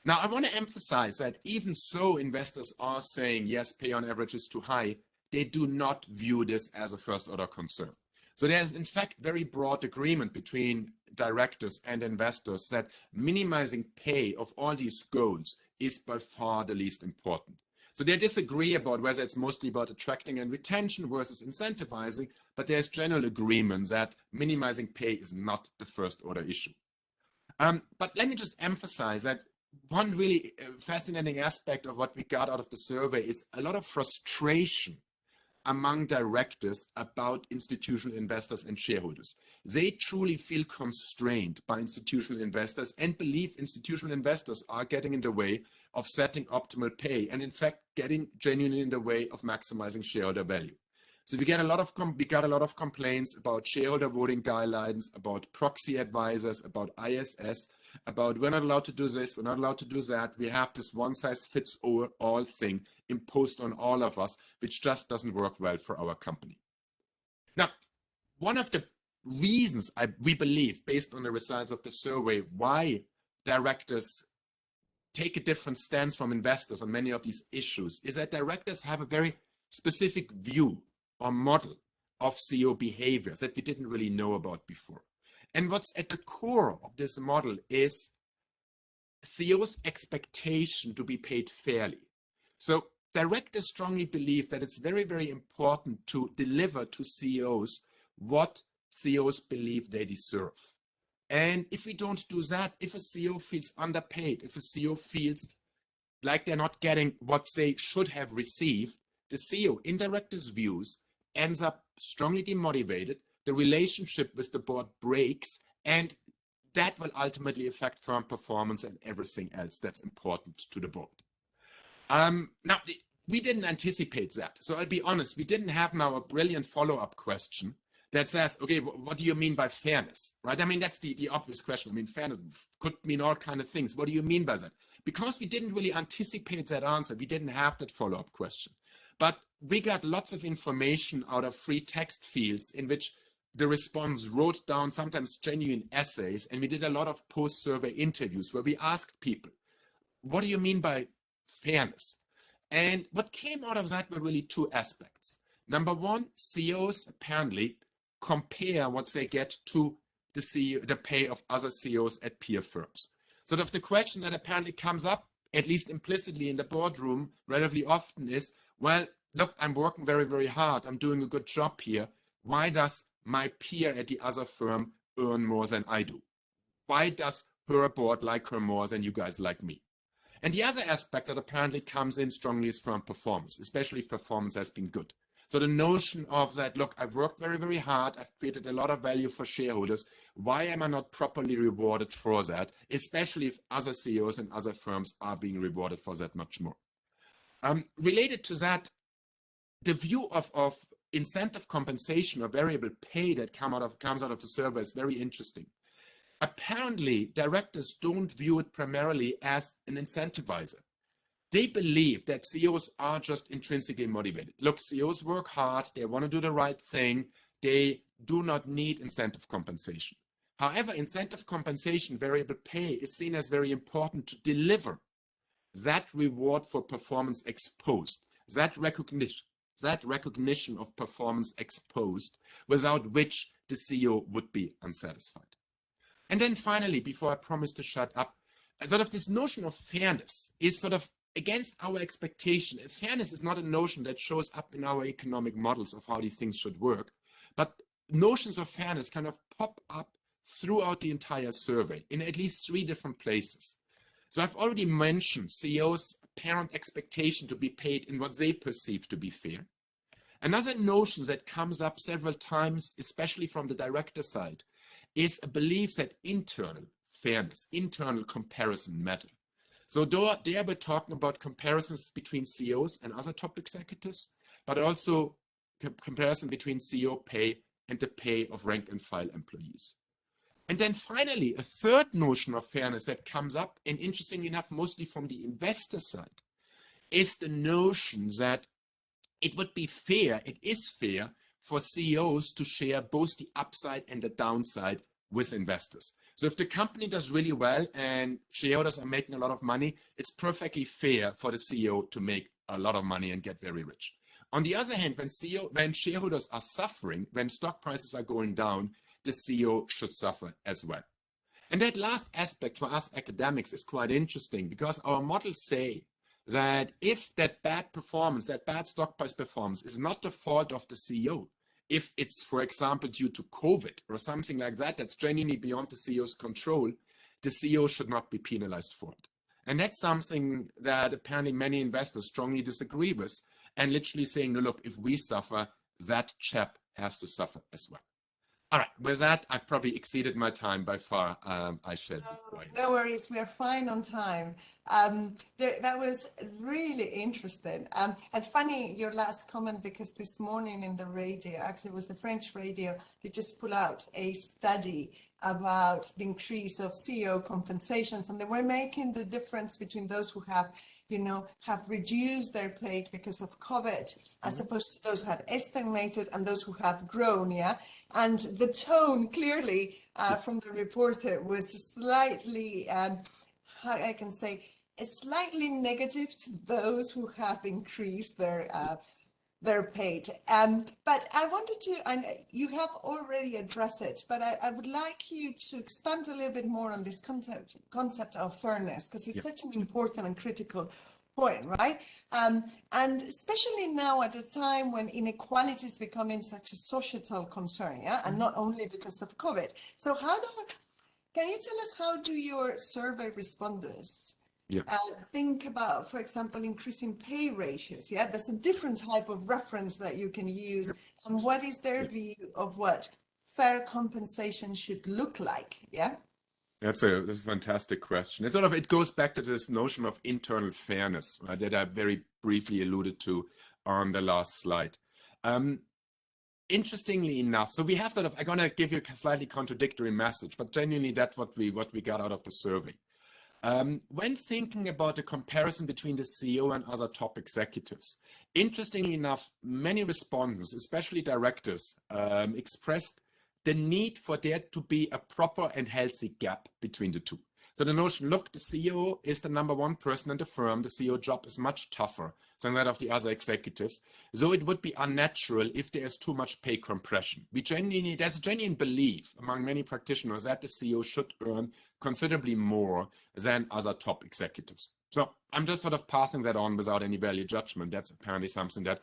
Now, I want to emphasize that even so investors are saying, yes, pay on average is too high, they do not view this as a first-order concern. So there's, in fact, very broad agreement between directors and investors that minimizing pay of all these goals is by far the least important. So they disagree about whether it's mostly about attracting and retention versus incentivizing, but there's general agreement that minimizing pay is not the first-order issue. But let me just emphasize that one really fascinating aspect of what we got out of the survey is a lot of frustration among directors about institutional investors and shareholders. They truly feel constrained by institutional investors and believe institutional investors are getting in the way of setting optimal pay, and in fact getting genuinely in the way of maximizing shareholder value. So we got a lot of complaints about shareholder voting guidelines, about proxy advisors, about ISS, about we're not allowed to do this, we're not allowed to do that. We have this one-size-fits-all thing imposed on all of us, which just doesn't work well for our company. Now, one of the reasons we believe, based on the results of the survey, why directors take a different stance from investors on many of these issues is that directors have a very specific view or model of CEO behaviors that we didn't really know about before. And what's at the core of this model is CEO's expectation to be paid fairly. So directors strongly believe that it's very, very important to deliver to CEOs what CEOs believe they deserve. And if we don't do that, if a CEO feels underpaid, if a CEO feels like they're not getting what they should have received, the CEO, in directors' views, ends up strongly demotivated, the relationship with the board breaks, and that will ultimately affect firm performance and everything else that's important to the board. Now, we didn't anticipate that. So I'll be honest, we didn't have now a brilliant follow-up question that says, okay, what do you mean by fairness, right? I mean, that's the obvious question. I mean, fairness could mean all kinds of things. What do you mean by that? Because we didn't really anticipate that answer, we didn't have that follow-up question. But we got lots of information out of free text fields in which the response wrote down sometimes genuine essays, and we did a lot of post-survey interviews where we asked people, what do you mean by fairness? And what came out of that were really two aspects. Number one, CEOs apparently compare what they get to the pay of other CEOs at peer firms. Sort of the question that apparently comes up, at least implicitly in the boardroom relatively often, is, well, look, I'm working very, very hard. I'm doing a good job here. Why does my peer at the other firm earn more than I do? Why does her board like her more than you guys like me? And the other aspect that apparently comes in strongly is firm performance, especially if performance has been good. So the notion of that, look, I've worked very, very hard. I've created a lot of value for shareholders. Why am I not properly rewarded for that, especially if other CEOs and other firms are being rewarded for that much more? Related to that, the view of incentive compensation or variable pay that comes out of the survey is very interesting. Apparently, directors don't view it primarily as an incentivizer. They believe that CEOs are just intrinsically motivated. Look, CEOs work hard. They want to do the right thing. They do not need incentive compensation. However, incentive compensation, variable pay, is seen as very important to deliver that reward for performance exposed, that recognition of performance exposed, without which the CEO would be unsatisfied. And then finally, before I promise to shut up, sort of this notion of fairness is sort of against our expectation. Fairness is not a notion that shows up in our economic models of how these things should work, but notions of fairness kind of pop up throughout the entire survey in at least 3 different places. So I've already mentioned CEOs' apparent expectation to be paid in what they perceive to be fair. Another notion that comes up several times, especially from the director side, is a belief that internal fairness, internal comparison matter. So there we're talking about comparisons between CEOs and other top executives, but also comparison between CEO pay and the pay of rank and file employees. And then finally, a third notion of fairness that comes up, and interestingly enough, mostly from the investor side, is the notion that it would be fair, it is fair for CEOs to share both the upside and the downside with investors. So if the company does really well and shareholders are making a lot of money, it's perfectly fair for the CEO to make a lot of money and get very rich. On the other hand, when shareholders are suffering, when stock prices are going down, the CEO should suffer as well. And that last aspect for us academics is quite interesting, because our models say that if that bad performance, that bad stock price performance is not the fault of the CEO, if it's, for example, due to COVID or something like that, that's genuinely beyond the CEO's control, the CEO should not be penalized for it. And that's something that apparently many investors strongly disagree with, and literally saying, no, look, if we suffer, that chap has to suffer as well. All right, with that, I've probably exceeded my time by far. I shall be quiet. No worries, we are fine on time. That was really interesting. And funny, your last comment, because this morning in the radio, actually it was the French radio, they just put out a study about the increase of CEO compensations, and they were making the difference between those who have reduced their pay because of COVID, as opposed to those who had estimated and those who have grown, yeah? And the tone clearly from the reporter was slightly, how I can say, slightly negative to those who have increased their pay. But I wanted to, and you have already addressed it, but I would like you to expand a little bit more on this concept of fairness, because it's such an important and critical point, right? And especially now at a time when inequality is becoming such a societal concern, yeah, and not only because of COVID. So can you tell us, how do your survey respondents think about, for example, increasing pay ratios? Yeah, there's a different type of reference that you can use. And what is their view of what fair compensation should look like? Yeah. That's a fantastic question. It goes back to this notion of internal fairness that I very briefly alluded to on the last slide. Interestingly enough, so we have I'm going to give you a slightly contradictory message, but genuinely that's what we got out of the survey. When thinking about the comparison between the CEO and other top executives, interestingly enough, many respondents, especially directors, expressed the need for there to be a proper and healthy gap between the two. So the notion, look, the CEO is the #1 person in the firm. The CEO job is much tougher than that of the other executives. So it would be unnatural if there is too much pay compression. There's a genuine belief among many practitioners that the CEO should earn considerably more than other top executives. So I'm just passing that on without any value judgment. That's apparently something that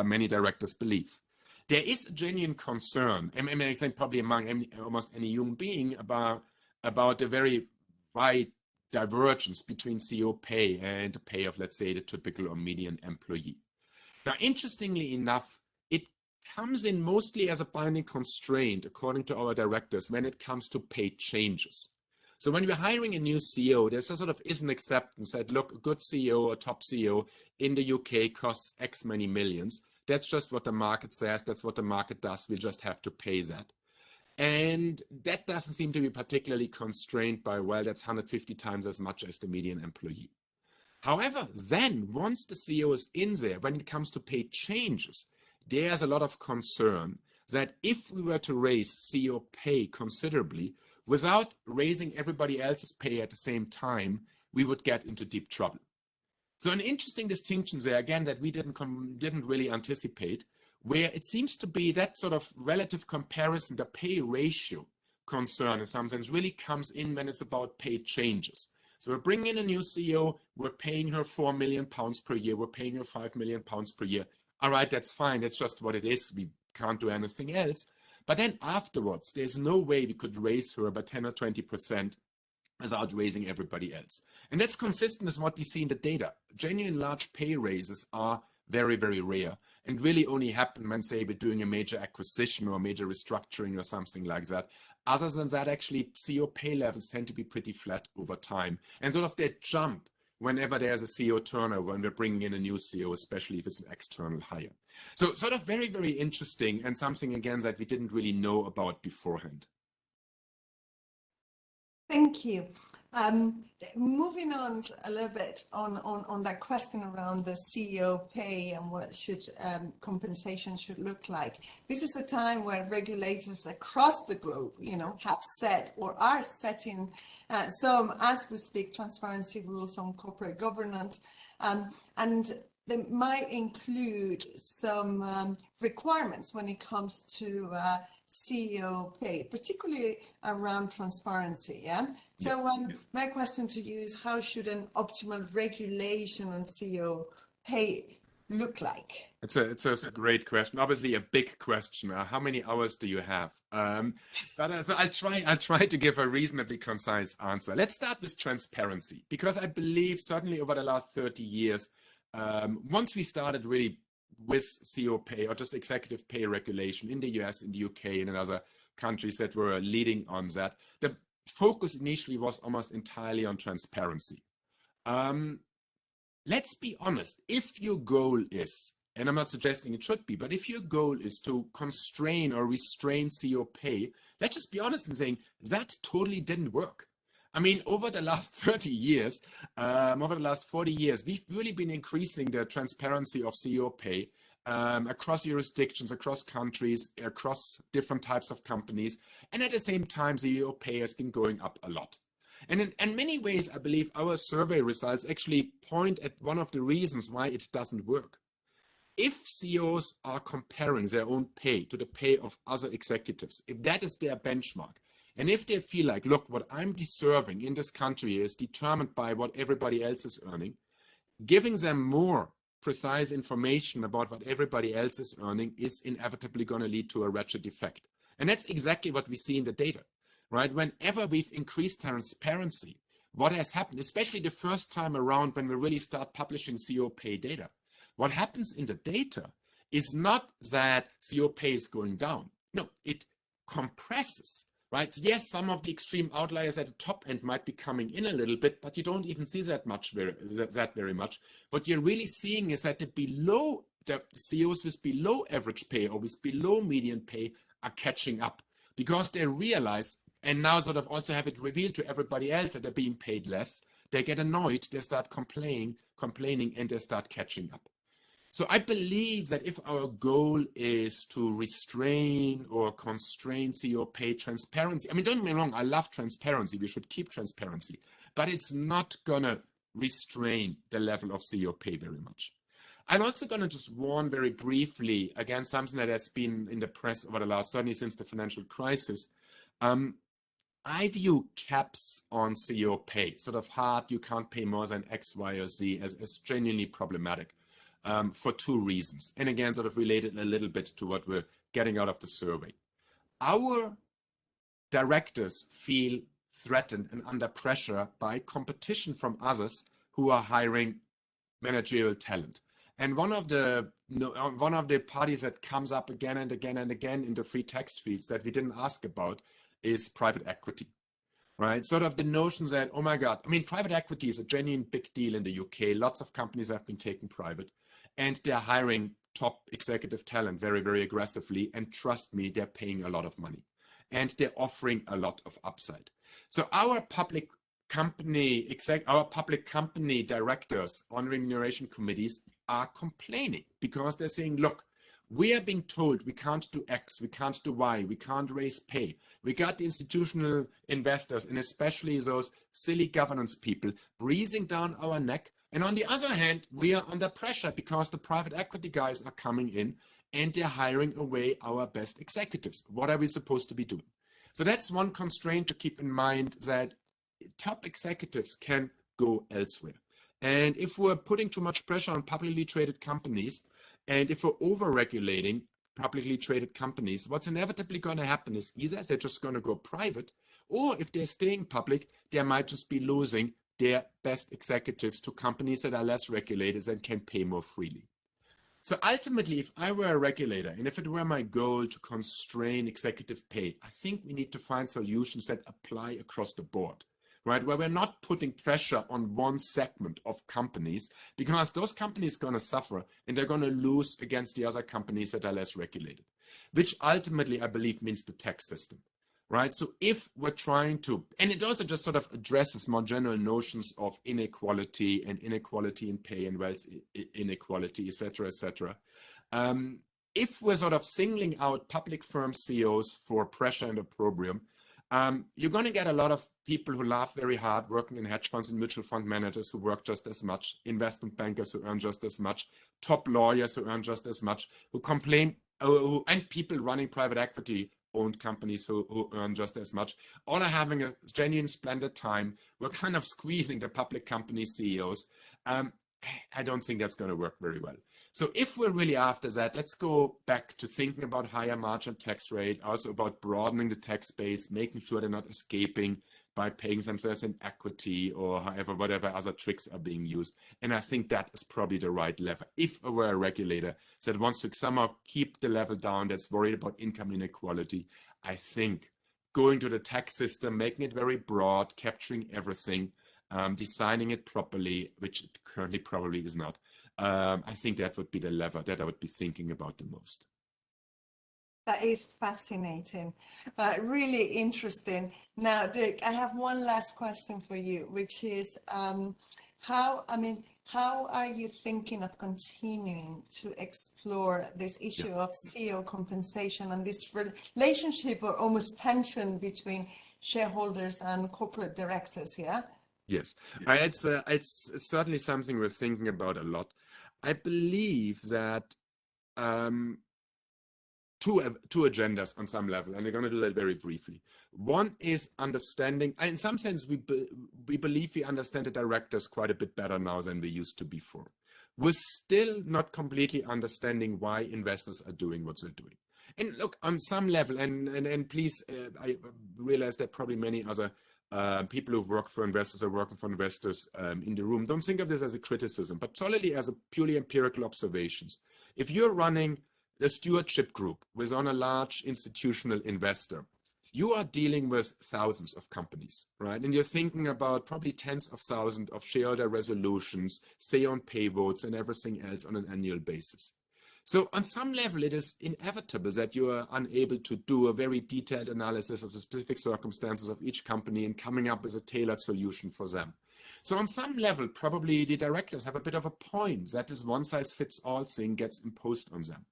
many directors believe. There is a genuine concern, I think probably among almost any human being, about the very wide divergence between CEO pay and the pay of, let's say, the typical or median employee. Now, interestingly enough, it comes in mostly as a binding constraint, according to our directors, when it comes to pay changes. So when we're hiring a new CEO, there's is an acceptance that, look, a good CEO, a top CEO in the UK costs X many millions. That's just what the market says. That's what the market does. We just have to pay that. And that doesn't seem to be particularly constrained by, well, that's 150 times as much as the median employee. However, then once the CEO is in there, when it comes to pay changes, there's a lot of concern that if we were to raise CEO pay considerably without raising everybody else's pay at the same time, we would get into deep trouble. So an interesting distinction there, again, that we didn't really anticipate, where it seems to be that relative comparison, the pay ratio concern in some sense really comes in when it's about pay changes. So we're bringing in a new CEO, we're paying her £4 million per year, we're paying her £5 million per year. All right, that's fine, that's just what it is, we can't do anything else. But then afterwards, there's no way we could raise her by 10 or 20% without raising everybody else. And that's consistent with what we see in the data. Genuine large pay raises are very, very rare and really only happen when, say, we're doing a major acquisition or a major restructuring or something like that. Other than that, actually, CEO pay levels tend to be pretty flat over time. And that jump whenever there's a CEO turnover and we're bringing in a new CEO, especially if it's an external hire. So very, very interesting, and something, again, that we didn't really know about beforehand. Thank you. Moving on a little bit on that question around the CEO pay and what compensation should look like. This is a time where regulators across the globe, have set or are setting some, as we speak, transparency rules on corporate governance, and they might include some requirements when it comes to CEO pay, particularly around transparency. Yeah. So my question to you is, how should an optimal regulation on CEO pay look like? It's a great question. Obviously, a big question. How many hours do you have? But so I'll try to give a reasonably concise answer. Let's start with transparency, because I believe certainly over the last 30 years, once we started really with CEO pay or just executive pay regulation in the US, in the UK, and in other countries that were leading on that. The focus initially was almost entirely on transparency. Let's be honest, if your goal is, and I'm not suggesting it should be, but if your goal is to constrain or restrain CEO pay, let's just be honest in saying that totally didn't work. I mean, over the last 30 years, over the last 40 years, we've really been increasing the transparency of CEO pay across jurisdictions, across countries, across different types of companies. And at the same time, CEO pay has been going up a lot. And in many ways, I believe our survey results actually point at one of the reasons why it doesn't work. If CEOs are comparing their own pay to the pay of other executives, if that is their benchmark, and if they feel like, look, what I'm deserving in this country is determined by what everybody else is earning, giving them more precise information about what everybody else is earning is inevitably going to lead to a ratchet effect. And that's exactly what we see in the data, right? Whenever we've increased transparency, what has happened, especially the first time around when we really start publishing CEO pay data, what happens in the data is not that CEO pay is going down. No, it compresses. Right? Yes, some of the extreme outliers at the top end might be coming in a little bit, but you don't even see that very much. What you're really seeing is that the CEOs with below average pay or with below median pay are catching up because they realize, and now sort of also have it revealed to everybody else that they're being paid less. They get annoyed, they start complaining, and they start catching up. So I believe that if our goal is to restrain or constrain CEO pay transparency, I mean, don't get me wrong, I love transparency. We should keep transparency, but it's not going to restrain the level of CEO pay very much. I'm also going to just warn very briefly against something that has been in the press over the last, certainly since the financial crisis. I view caps on CEO pay, sort of hard, you can't pay more than X, Y, or Z, as genuinely problematic. For two reasons, and again, sort of related a little bit to what we're getting out of the survey. Our directors feel threatened and under pressure by competition from others who are hiring managerial talent. And one of the parties that comes up again and again and again in the free text feeds that we didn't ask about is private equity. Right? Sort of the notion that, oh my God, I mean, private equity is a genuine big deal in the UK. Lots of companies have been taken private. And they're hiring top executive talent very, very aggressively. And trust me, they're paying a lot of money. And they're offering a lot of upside. So our public company directors on remuneration committees are complaining because they're saying, look, we are being told we can't do X, we can't do Y, we can't raise pay. We got the institutional investors and especially those silly governance people breathing down our neck. And on the other hand, we are under pressure because the private equity guys are coming in and they're hiring away our best executives. What are we supposed to be doing? So that's one constraint to keep in mind, that top executives can go elsewhere. And if we're putting too much pressure on publicly traded companies, and if we're over-regulating publicly traded companies, what's inevitably going to happen is either they're just going to go private, or if they're staying public, they might just be losing their best executives to companies that are less regulated and can pay more freely. So ultimately, if I were a regulator and if it were my goal to constrain executive pay, I think we need to find solutions that apply across the board, right? Where we're not putting pressure on one segment of companies, because those companies are going to suffer and they're going to lose against the other companies that are less regulated, which ultimately I believe means the tax system. Right. So if we're trying to, and it also just sort of addresses more general notions of inequality and inequality in pay and wealth inequality, et cetera, et cetera. If we're sort of singling out public firm CEOs for pressure and opprobrium, you're going to get a lot of people who laugh very hard working in hedge funds and mutual fund managers who work just as much, investment bankers who earn just as much, top lawyers who earn just as much, who complain, and people running private equity owned companies who earn just as much, all are having a genuine splendid time. We're kind of squeezing the public company CEOs. I don't think that's going to work very well. So if we're really after that, let's go back to thinking about higher margin tax rate, also about broadening the tax base, making sure they're not escaping by paying themselves in equity or however, whatever other tricks are being used. And I think that is probably the right lever. If I were a regulator that wants to somehow keep the level down, that's worried about income inequality, I think going to the tax system, making it very broad, capturing everything, designing it properly, which it currently probably is not. I think that would be the lever that I would be thinking about the most. That is fascinating, really interesting. Now, Dirk, I have one last question for you, which is how are you thinking of continuing to explore this issue of CEO compensation and this relationship or almost tension between shareholders and corporate directors? Yes, it's certainly something we're thinking about a lot. I believe that two agendas on some level, and we're going to do that very briefly. One is understanding, in some sense, we believe we understand the directors quite a bit better now than we used to before. We're still not completely understanding why investors are doing what they're doing. And look, on some level, and please, I realize that probably many other people who work for investors are working for investors in the room. Don't think of this as a criticism, but solely as a purely empirical observations. If you're running a stewardship group with on a large institutional investor, you are dealing with thousands of companies, right? And you're thinking about probably tens of thousands of shareholder resolutions, say on pay votes and everything else on an annual basis. So on some level, it is inevitable that you are unable to do a very detailed analysis of the specific circumstances of each company and coming up with a tailored solution for them. So on some level, probably the directors have a bit of a point that this one-size-fits-all thing gets imposed on them.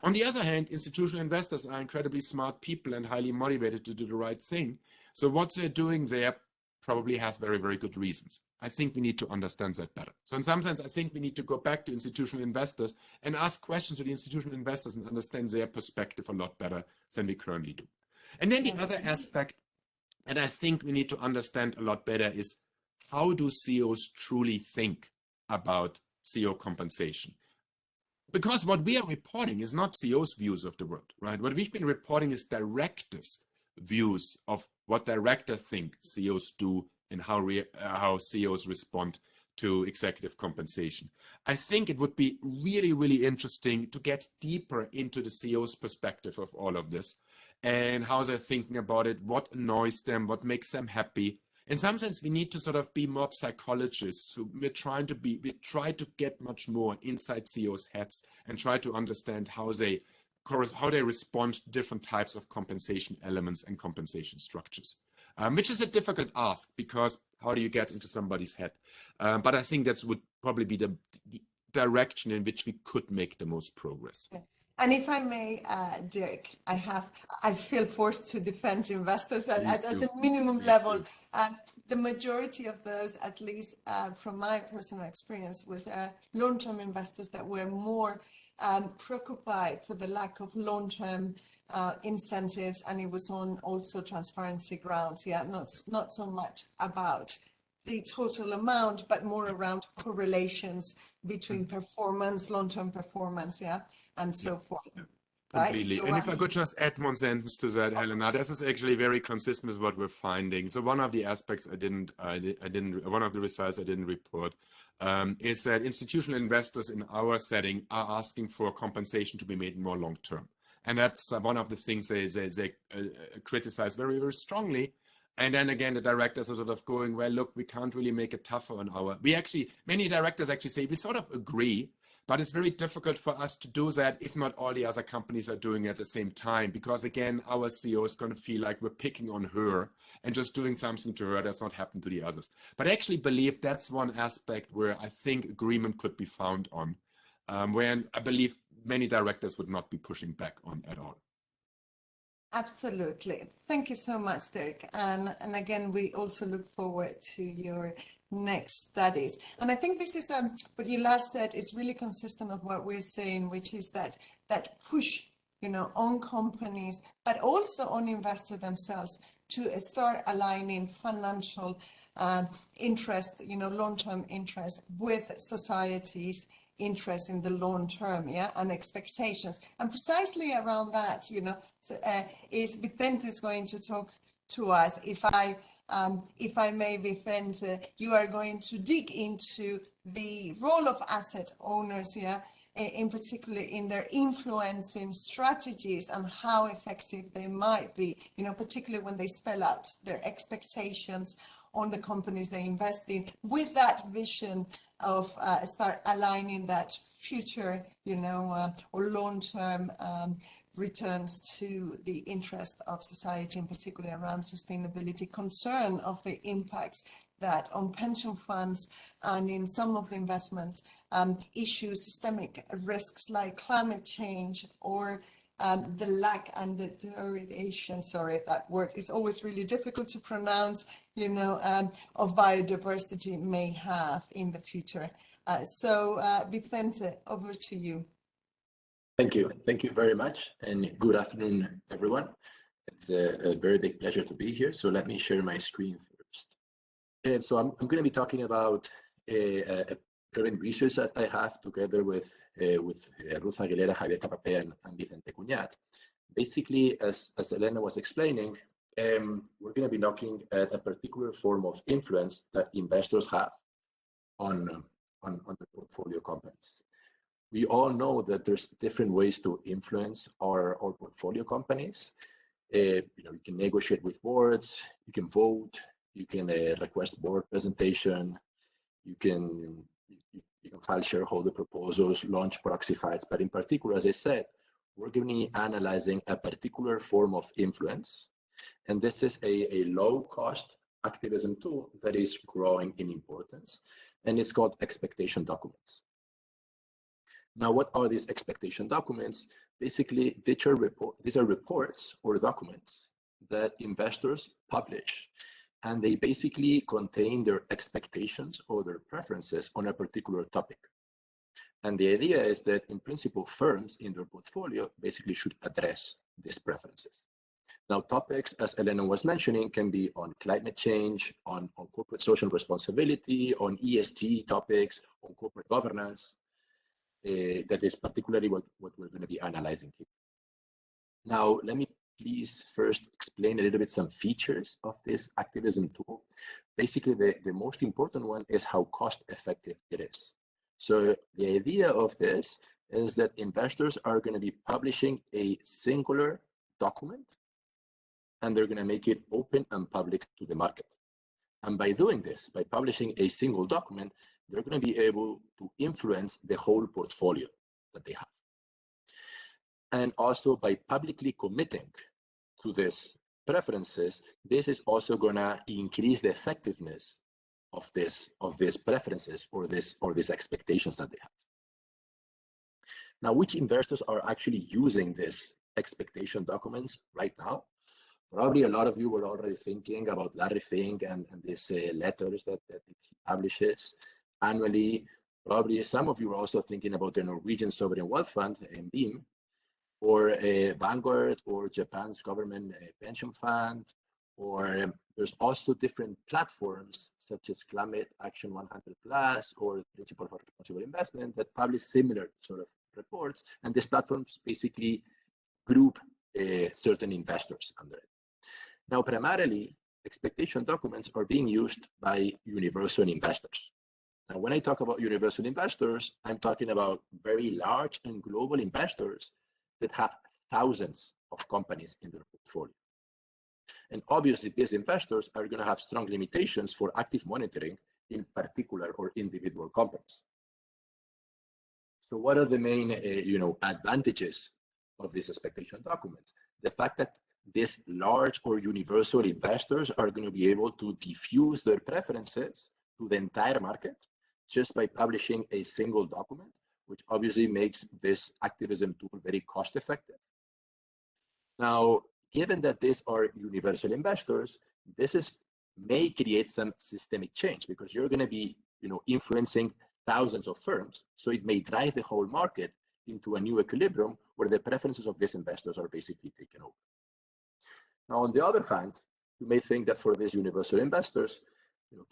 On the other hand, institutional investors are incredibly smart people and highly motivated to do the right thing. So what they're doing there probably has very, very good reasons. I think we need to understand that better. So in some sense, I think we need to go back to institutional investors and ask questions to the institutional investors and understand their perspective a lot better than we currently do. And then the other aspect, and I think we need to understand a lot better, is how do CEOs truly think about CEO compensation? Because what we are reporting is not CEOs' views of the world, right? What we've been reporting is directors' views of what directors think CEOs do and how CEOs respond to executive compensation. I think it would be really, really interesting to get deeper into the CEO's perspective of all of this and how they're thinking about it, what annoys them, what makes them happy. In some sense, we need to sort of be more psychologists. So we try to get much more inside CEOs' heads and try to understand how they respond to different types of compensation elements and compensation structures, which is a difficult ask because how do you get into somebody's head? But I think that would probably be the direction in which we could make the most progress. And if I may, Dirk, I feel forced to defend investors at a minimum level. And the majority of those, at least from my personal experience, was long-term investors that were more preoccupied for the lack of long-term incentives, and it was on also transparency grounds. Not so much about the total amount, but more around correlations between performance, long-term performance, and so forth. Completely. Right? So, and if I could just add one sentence to that, Helena, this is actually very consistent with what we're finding. So one of the aspects one of the results I didn't report is that institutional investors in our setting are asking for compensation to be made more long-term. And that's one of the things they criticize very, very strongly. And then again, the directors are sort of going, well, look, we can't really make it tougher on many directors actually say, we sort of agree, but it's very difficult for us to do that if not all the other companies are doing it at the same time. Because again, our CEO is going to feel like we're picking on her and just doing something to her that's not happened to the others. But I actually believe that's one aspect where I think agreement could be found on, when I believe many directors would not be pushing back on at all. Absolutely. Thank you so much, Dirk. And again, we also look forward to your next studies. And I think this is what you last said is really consistent of what we're saying, which is that push, on companies, but also on investors themselves to start aligning financial interest, long-term interest with society's interest in the long term, and expectations. And precisely around that, is Vicente is going to talk to us. If I may, Vicente, you are going to dig into the role of asset owners in particular in their influencing strategies and how effective they might be, particularly when they spell out their expectations on the companies they invest in, with that vision of start aligning that future, or long-term returns to the interest of society, in particular around sustainability, concern of the impacts that on pension funds and in some of the investments issue systemic risks like climate change or the lack and the deterioration, sorry, that word is always really difficult to pronounce, of biodiversity may have in the future. So Vicente, over to you. Thank you. Thank you very much. And good afternoon, everyone. It's a very big pleasure to be here. So let me share my screen first. And so I'm going to be talking about a current research that I have together with Ruth Aguilera, Javier Capapé, and Vicente Cuñat. Basically, as Helena was explaining, we're going to be looking at a particular form of influence that investors have on the portfolio companies. We all know that there's different ways to influence our portfolio companies. You can negotiate with boards, you can vote, you can request board presentation, you can file shareholder proposals, launch proxy fights. But in particular, as I said, we're going to be analyzing a particular form of influence. And this is a low-cost activism tool that is growing in importance. And it's called expectation documents. Now, what are these expectation documents? Basically, these are reports or documents that investors publish, and they basically contain their expectations or their preferences on a particular topic. And the idea is that, in principle, firms in their portfolio basically should address these preferences. Now, topics, as Helena was mentioning, can be on climate change, on corporate social responsibility, on ESG topics, on corporate governance. That is particularly what we're going to be analyzing here. Now, let me please first explain a little bit some features of this activism tool. Basically, the most important one is how cost effective it is. So the idea of this is that investors are going to be publishing a singular document, and they're going to make it open and public to the market. And by doing this, by publishing a single document, they're going to be able to influence the whole portfolio that they have. And also by publicly committing to these preferences, this is also going to increase the effectiveness of these preferences or these expectations that they have. Now, which investors are actually using these expectation documents right now? Probably a lot of you were already thinking about Larry Fink and these letters that he publishes annually. Probably some of you are also thinking about the Norwegian Sovereign Wealth Fund, BEAM, or Vanguard, or Japan's government pension fund, or there's also different platforms such as Climate Action 100+, or Principle for Responsible Investment that publish similar sort of reports, and these platforms basically group certain investors under it. Now, primarily, expectation documents are being used by universal investors. Now, when I talk about universal investors, I'm talking about very large and global investors that have thousands of companies in their portfolio. And obviously, these investors are going to have strong limitations for active monitoring in particular or individual companies. So what are the main advantages of these expectation documents? The fact that these large or universal investors are going to be able to diffuse their preferences to the entire market just by publishing a single document, which obviously makes this activism tool very cost effective. Now, given that these are universal investors, this may create some systemic change because you're going to be influencing thousands of firms. So it may drive the whole market into a new equilibrium where the preferences of these investors are basically taken over. Now, on the other hand, you may think that for these universal investors,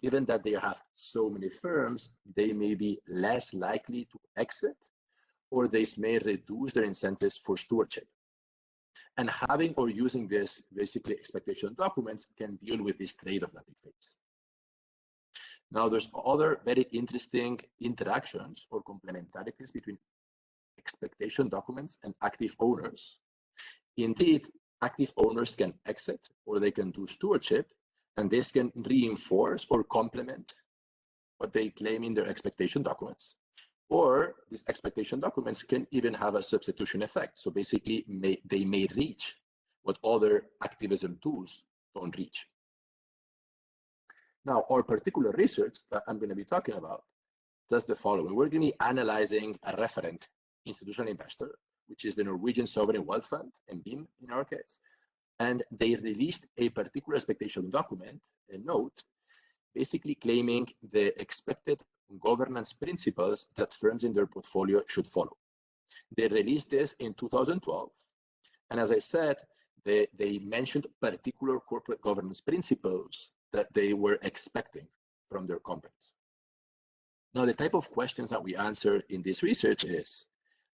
given that they have so many firms, they may be less likely to exit, or they may reduce their incentives for stewardship. And having or using this basically expectation documents can deal with this trade-off that they face. Now, there's other very interesting interactions or complementarities between expectation documents and active owners. Indeed, active owners can exit or they can do stewardship, and this can reinforce or complement what they claim in their expectation documents. Or these expectation documents can even have a substitution effect. So basically, they may reach what other activism tools don't reach. Now, our particular research that I'm going to be talking about does the following. We're going to be analyzing a referent institutional investor, which is the Norwegian Sovereign Wealth Fund, NBIM in our case. And they released a particular expectation document, a note, basically claiming the expected governance principles that firms in their portfolio should follow. They released this in 2012. And as I said, they mentioned particular corporate governance principles that they were expecting from their companies. Now, the type of questions that we answer in this research is,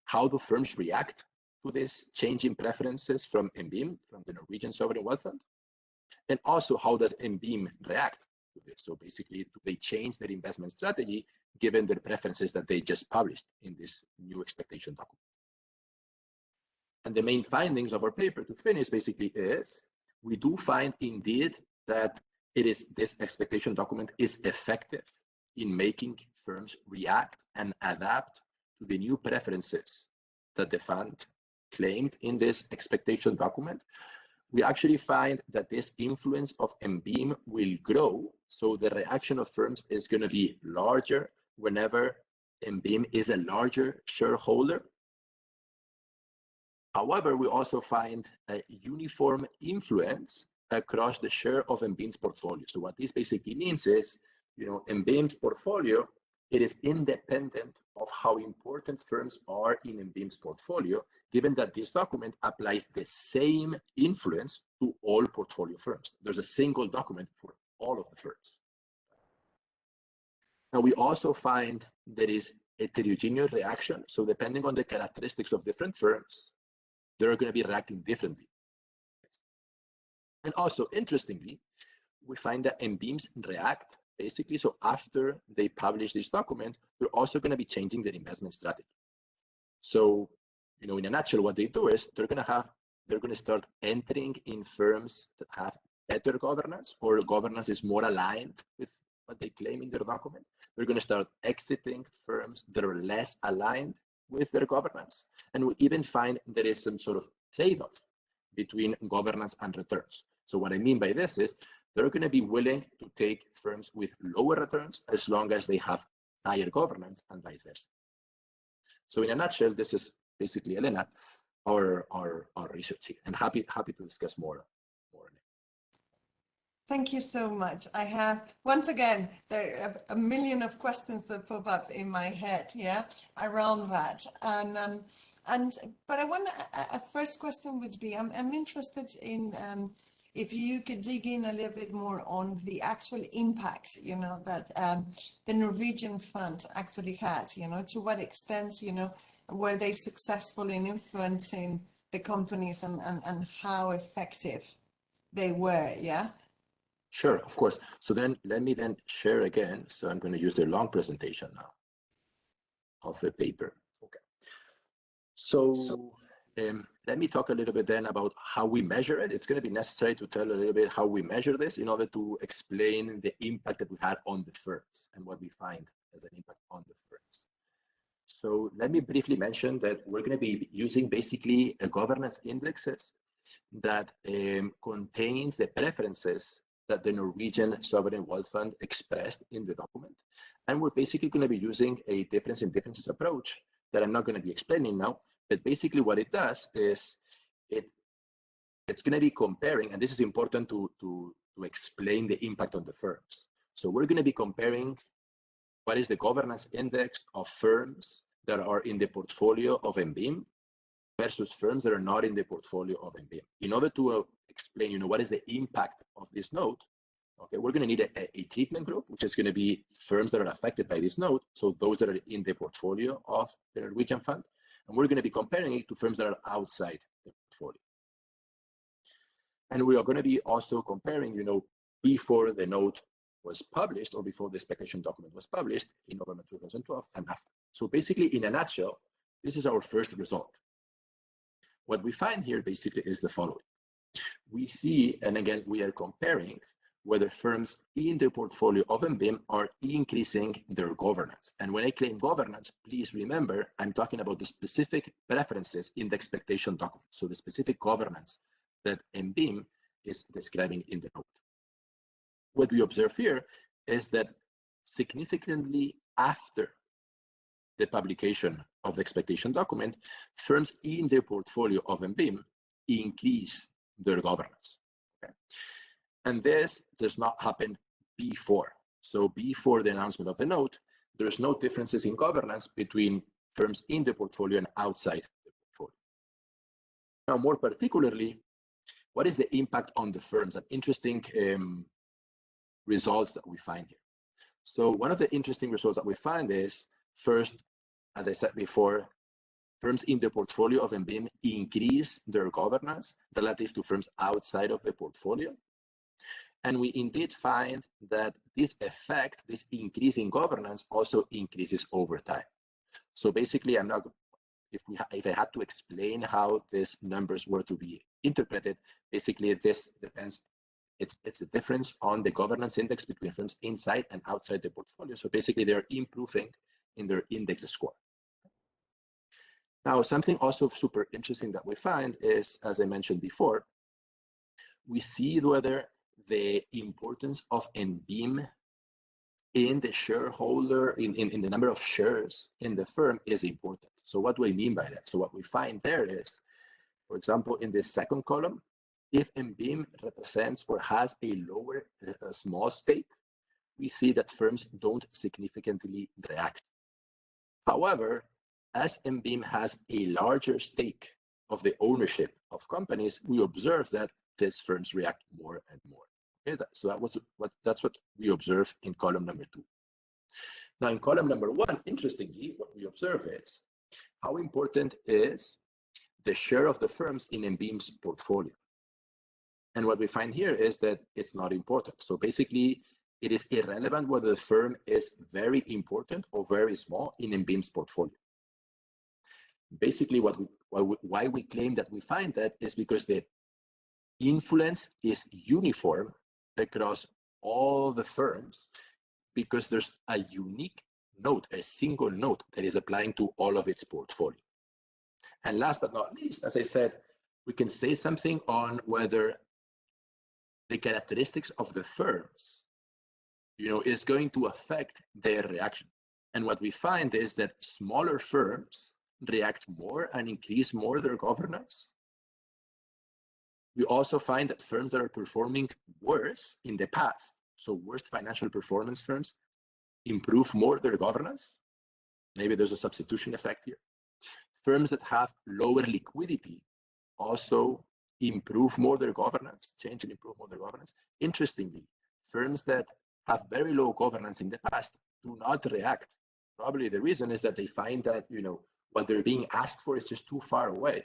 how do firms react to this change in preferences from NBIM, from the Norwegian Sovereign Wealth Fund? And also, how does NBIM react to this? So basically, do they change their investment strategy given their preferences that they just published in this new expectation document? And the main findings of our paper to finish basically is, we do find indeed that this expectation document is effective in making firms react and adapt to the new preferences that the fund claimed in this expectation document. We actually find that this influence of NBIM will grow. So the reaction of firms is going to be larger whenever NBIM is a larger shareholder. However, we also find a uniform influence across the share of NBIM's portfolio. So what this basically means is, NBIM's portfolio, it is independent of how important firms are in NBIM's portfolio, given that this document applies the same influence to all portfolio firms. There's a single document for all of the firms. Now, we also find there is heterogeneous reaction. So depending on the characteristics of different firms, they're going to be reacting differently. And also, interestingly, we find that NBIMs react basically, so after they publish this document, they're also going to be changing their investment strategy. So, in a nutshell, what they do is they're going to start entering in firms that have better governance, or governance is more aligned with what they claim in their document. They're going to start exiting firms that are less aligned with their governance. And we even find there is some sort of trade-off between governance and returns. So what I mean by this is they're going to be willing to take firms with lower returns as long as they have higher governance, and vice versa. So in a nutshell, this is basically, Helena, our research here, and happy to discuss more on it. Thank you so much. I have, once again, there are a million of questions that pop up in my head, around that. But I want a first question would be, I'm interested in if you could dig in a little bit more on the actual impacts, that the Norwegian fund actually had, to what extent, were they successful in influencing the companies and how effective they were, Sure, of course. So then let me share again. So I'm going to use the long presentation now of the paper. Okay. So let me talk a little bit then about how we measure it. It's going to be necessary to tell a little bit how we measure this in order to explain the impact that we had on the firms and what we find as an impact on the firms. So let me briefly mention that we're going to be using basically a governance indexes that contains the preferences that the Norwegian Sovereign Wealth Fund expressed in the document. And we're basically going to be using a difference in differences approach that I'm not going to be explaining now, but basically what it does is it's going to be comparing, and this is important to explain the impact on the firms. So we're going to be comparing what is the governance index of firms that are in the portfolio of NBIM versus firms that are not in the portfolio of NBIM. In order to explain, what is the impact of this note, okay, we're going to need a treatment group, which is going to be firms that are affected by this note, so those that are in the portfolio of the Norwegian fund, and we're going to be comparing it to firms that are outside the portfolio. And we are going to be also comparing, before the note was published or before the expectation document was published in November 2012 and after. So basically, in a nutshell, This is our first result. What we find here basically is the following. We see, and again, we are comparing whether firms in the portfolio of MBIM are increasing their governance. And when I claim governance, please remember, I'm talking about the specific preferences in the expectation document. So the specific governance that MBIM is describing in the note. What we observe here is that significantly after the publication of the expectation document, firms in the portfolio of MBIM increase their governance. Okay? And this does not happen before. So before the announcement of the note, there's no differences in governance between firms in the portfolio and outside the portfolio. Now, more particularly, what is the impact on the firms? An interesting results that we find here. So one of the interesting results that we find is, first, as I said before, firms in the portfolio of MBIM increase their governance relative to firms outside of the portfolio. And we indeed find that this effect, this increase in governance, also increases over time. So basically, I'm not, if I had to explain how these numbers were to be interpreted, basically this depends, it's the difference on the governance index between firms inside and outside the portfolio. So basically, they're improving in their index score. Now, something also super interesting that we find is, as I mentioned before, we see whether the importance of MBIM in the shareholder, in the number of shares in the firm is important. So what do I mean by that? So what we find there is, for example, in the second column, if MBIM represents or has a lower, a small stake, we see that firms don't significantly react. However, as MBIM has a larger stake of the ownership of companies, we observe that these firms react more and more. Okay, so that's what we observe in column number 2. Now, in column number 1, interestingly, what we observe is how important is the share of the firms in MBIM's portfolio. And what we find here is that it's not important. So basically, it is irrelevant whether the firm is very important or very small in MBIM's portfolio. Basically, why we claim that we find that is because the influence is uniform across all the firms, because there's a unique note, a single note that is applying to all of its portfolio. And last but not least, as I said, we can say something on whether the characteristics of the firms, is going to affect their reaction. And what we find is that smaller firms react more and increase more their governance. We also find that firms that are performing worse in the past, so worst financial performance firms, improve more their governance. Maybe there's a substitution effect here. Firms that have lower liquidity also improve more their governance, change and improve more their governance. Interestingly, firms that have very low governance in the past do not react. Probably the reason is that they find that, what they're being asked for is just too far away,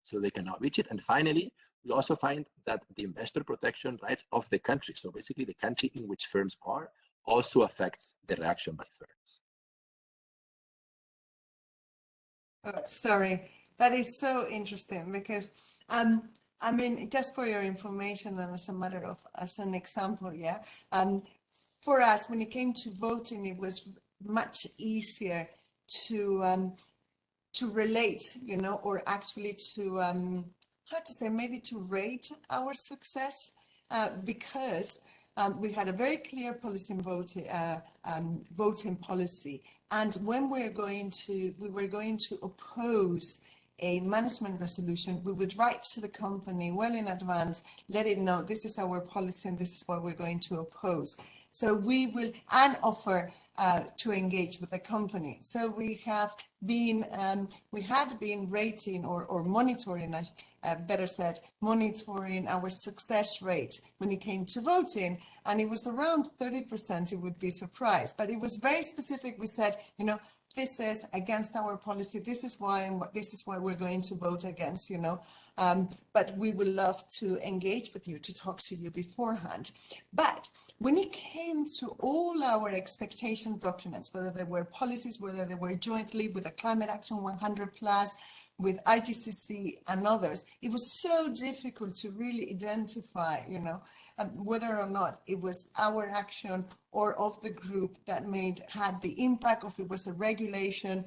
so they cannot reach it. And finally, we also find that the investor protection rights of the country, so basically the country in which firms are, also affects the reaction by firms. Oh, sorry, that is so interesting because, just for your information and as an example, for us, when it came to voting, it was much easier to relate, or actually to, maybe to rate our success, because we had a very clear policy and voting policy. And when we were going to oppose a management resolution, we would write to the company well in advance, let it know this is our policy and this is what we're going to oppose. So we will, and offer to engage with the company. So we have been, we had been rating or monitoring, better said, monitoring our success rate when it came to voting, and it was around 30%. It would be surprised, but it was very specific. We said, this is against our policy, this is why, and this is why we're going to vote against, you know, but we would love to engage with you, to talk to you beforehand. But when it came to all our expectation documents, whether they were policies, whether they were jointly with the Climate Action 100 Plus, with IGCC and others, it was so difficult to really identify, you know, whether or not it was our action or of the group that had the impact, or if it was a regulation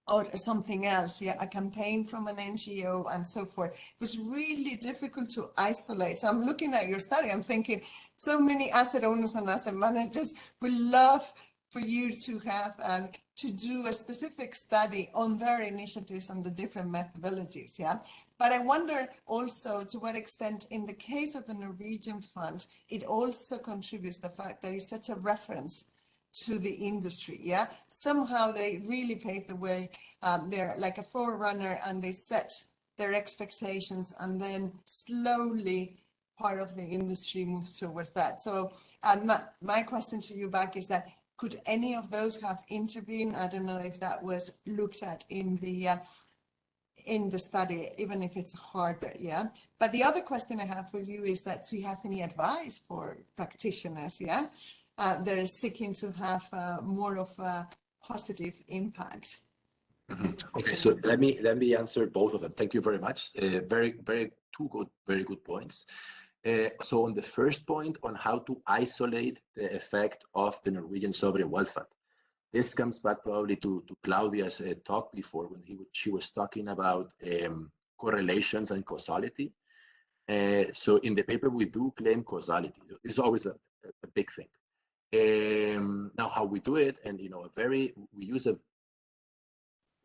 or something else, yeah, a campaign from an NGO and so forth. It was really difficult to isolate. So I'm looking at your study, I'm thinking so many asset owners and asset managers would love for you to have to do a specific study on their initiatives and the different methodologies, yeah? But I wonder also to what extent in the case of the Norwegian fund, it also contributes the fact that it's such a reference to the industry, yeah? Somehow they really paved the way, they're like a forerunner and they set their expectations, and then slowly part of the industry moves towards that. So my question to you back is that, could any of those have intervened? I don't know if that was looked at in the study, even if it's harder, yeah? But the other question I have for you is that, do you have any advice for practitioners, yeah? That are seeking to have more of a positive impact? Okay, so let me answer both of them. Thank you very much. Very good points. So on the first point on how to isolate the effect of the Norwegian sovereign wealth fund, this comes back probably to Claudia's talk before when she was talking about correlations and causality. So in the paper we do claim causality. It's always a big thing. Now how we do it, and you know, we use a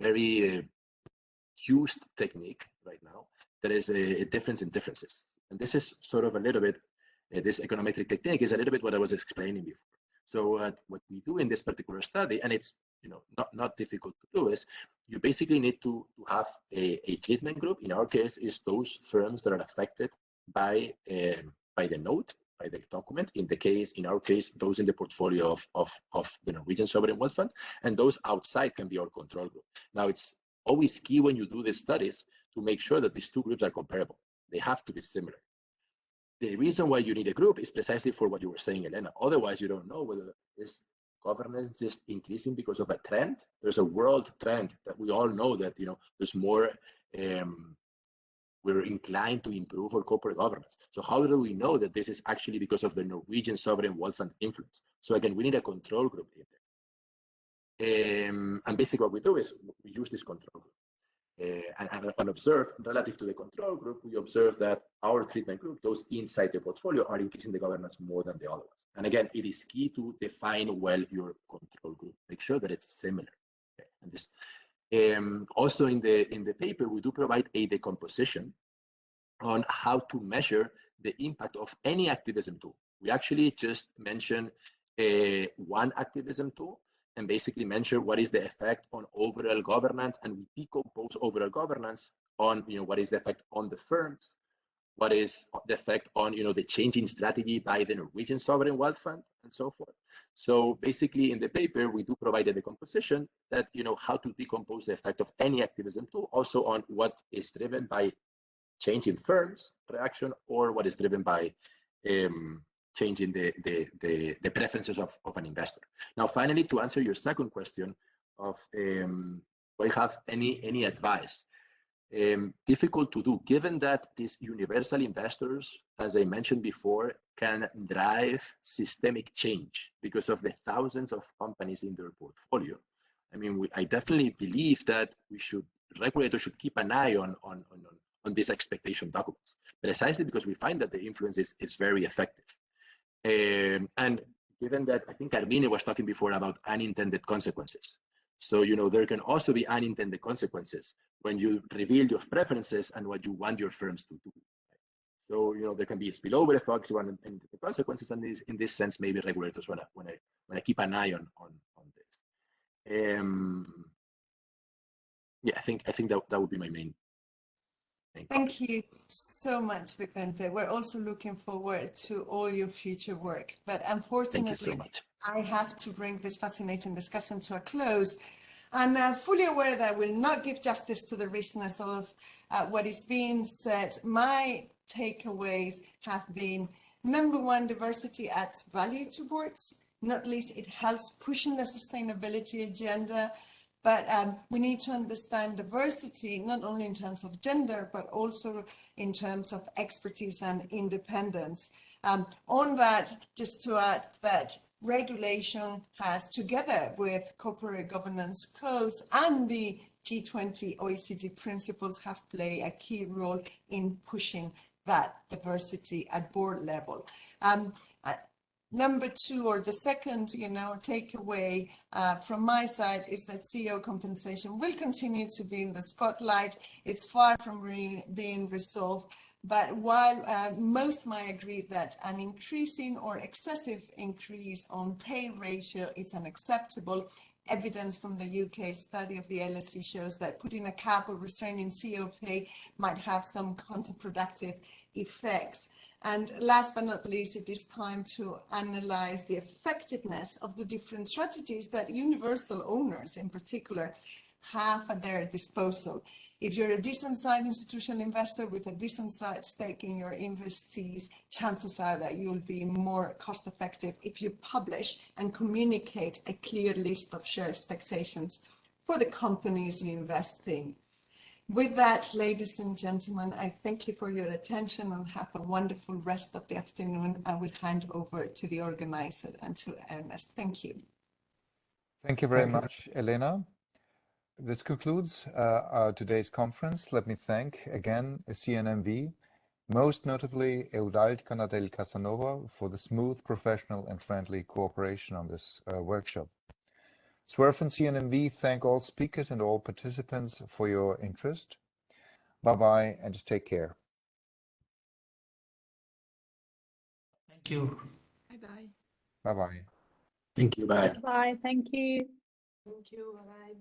very used technique right now that is a difference in differences. And this is sort of a little bit, this econometric technique is a little bit what I was explaining before. So what we do in this particular study, and it's, you know, not difficult to do, is you basically need to have a treatment group. In our case, is those firms that are affected by the note, by the document. In our case, those in the portfolio of the Norwegian sovereign wealth fund, and those outside can be our control group. Now, it's always key when you do these studies to make sure that these two groups are comparable. They have to be similar. The reason why you need a group is precisely for what you were saying, Helena. Otherwise, you don't know whether this governance is increasing because of a trend. There's a world trend that we all know that, you know, there's more, we're inclined to improve our corporate governance. So how do we know that this is actually because of the Norwegian sovereign wealth fund influence? So again, we need a control group in there. And basically what we do is we use this control group. And observe, relative to the control group, we observe that our treatment group, those inside the portfolio, are increasing the governance more than the other ones. And again, it is key to define well your control group. Make sure that it's similar. Okay. And this, also in the paper, we do provide a decomposition on how to measure the impact of any activism tool. We actually just mention one activism tool, and basically measure what is the effect on overall governance, and we decompose overall governance on, you know, what is the effect on the firms, what is the effect on, you know, the changing strategy by the Norwegian sovereign wealth fund, and so forth. So basically in the paper, we do provide a decomposition that, you know, how to decompose the effect of any activism tool, also on what is driven by changing firms' reaction, or what is driven by changing the preferences of an investor. Now, finally, to answer your second question of do I have any advice? Difficult to do, given that these universal investors, as I mentioned before, can drive systemic change because of the thousands of companies in their portfolio. I mean, I definitely believe that regulators should keep an eye on these expectation documents, precisely because we find that the influence is very effective. And given that, I think Carmine was talking before about unintended consequences. So, you know, there can also be unintended consequences when you reveal your preferences and what you want your firms to do. So, you know, there can be spillover effects, and the consequences, and in this sense, maybe regulators want to keep an eye on this. Yeah, I think that would be my main. Thank you so much, Vicente. We're also looking forward to all your future work. But unfortunately, I have to bring this fascinating discussion to a close. And fully aware that I will not give justice to the richness of what is being said, my takeaways have been, number one, diversity adds value to boards. Not least, it helps pushing the sustainability agenda. But we need to understand diversity, not only in terms of gender, but also in terms of expertise and independence. On that, just to add that regulation has, together with corporate governance codes and the G20 OECD principles, have played a key role in pushing that diversity at board level. Number two, or the second, takeaway from my side is that CEO compensation will continue to be in the spotlight. It's far from being resolved. But while most might agree that an increasing or excessive increase on pay ratio is unacceptable, evidence from the UK study of the LSE shows that putting a cap or restraining CEO pay might have some counterproductive effects. And last but not least, it is time to analyze the effectiveness of the different strategies that universal owners in particular have at their disposal. If you're a decent-sized institutional investor with a decent-sized stake in your investees, chances are that you'll be more cost-effective if you publish and communicate a clear list of share expectations for the companies you invest in. With that, ladies and gentlemen, I thank you for your attention and have a wonderful rest of the afternoon. I will hand over to the organizer and to Ernest. Thank you. Thank you very much, Helena. This concludes today's conference. Let me thank again CNMV, most notably Eudald Canadell Casanova, for the smooth, professional and friendly cooperation on this workshop. SUERF and CNMV thank all speakers and all participants for your interest. Bye-bye and take care. Thank you. Bye-bye. Bye-bye. Thank you. Bye. Bye. Thank you. Thank you. Bye.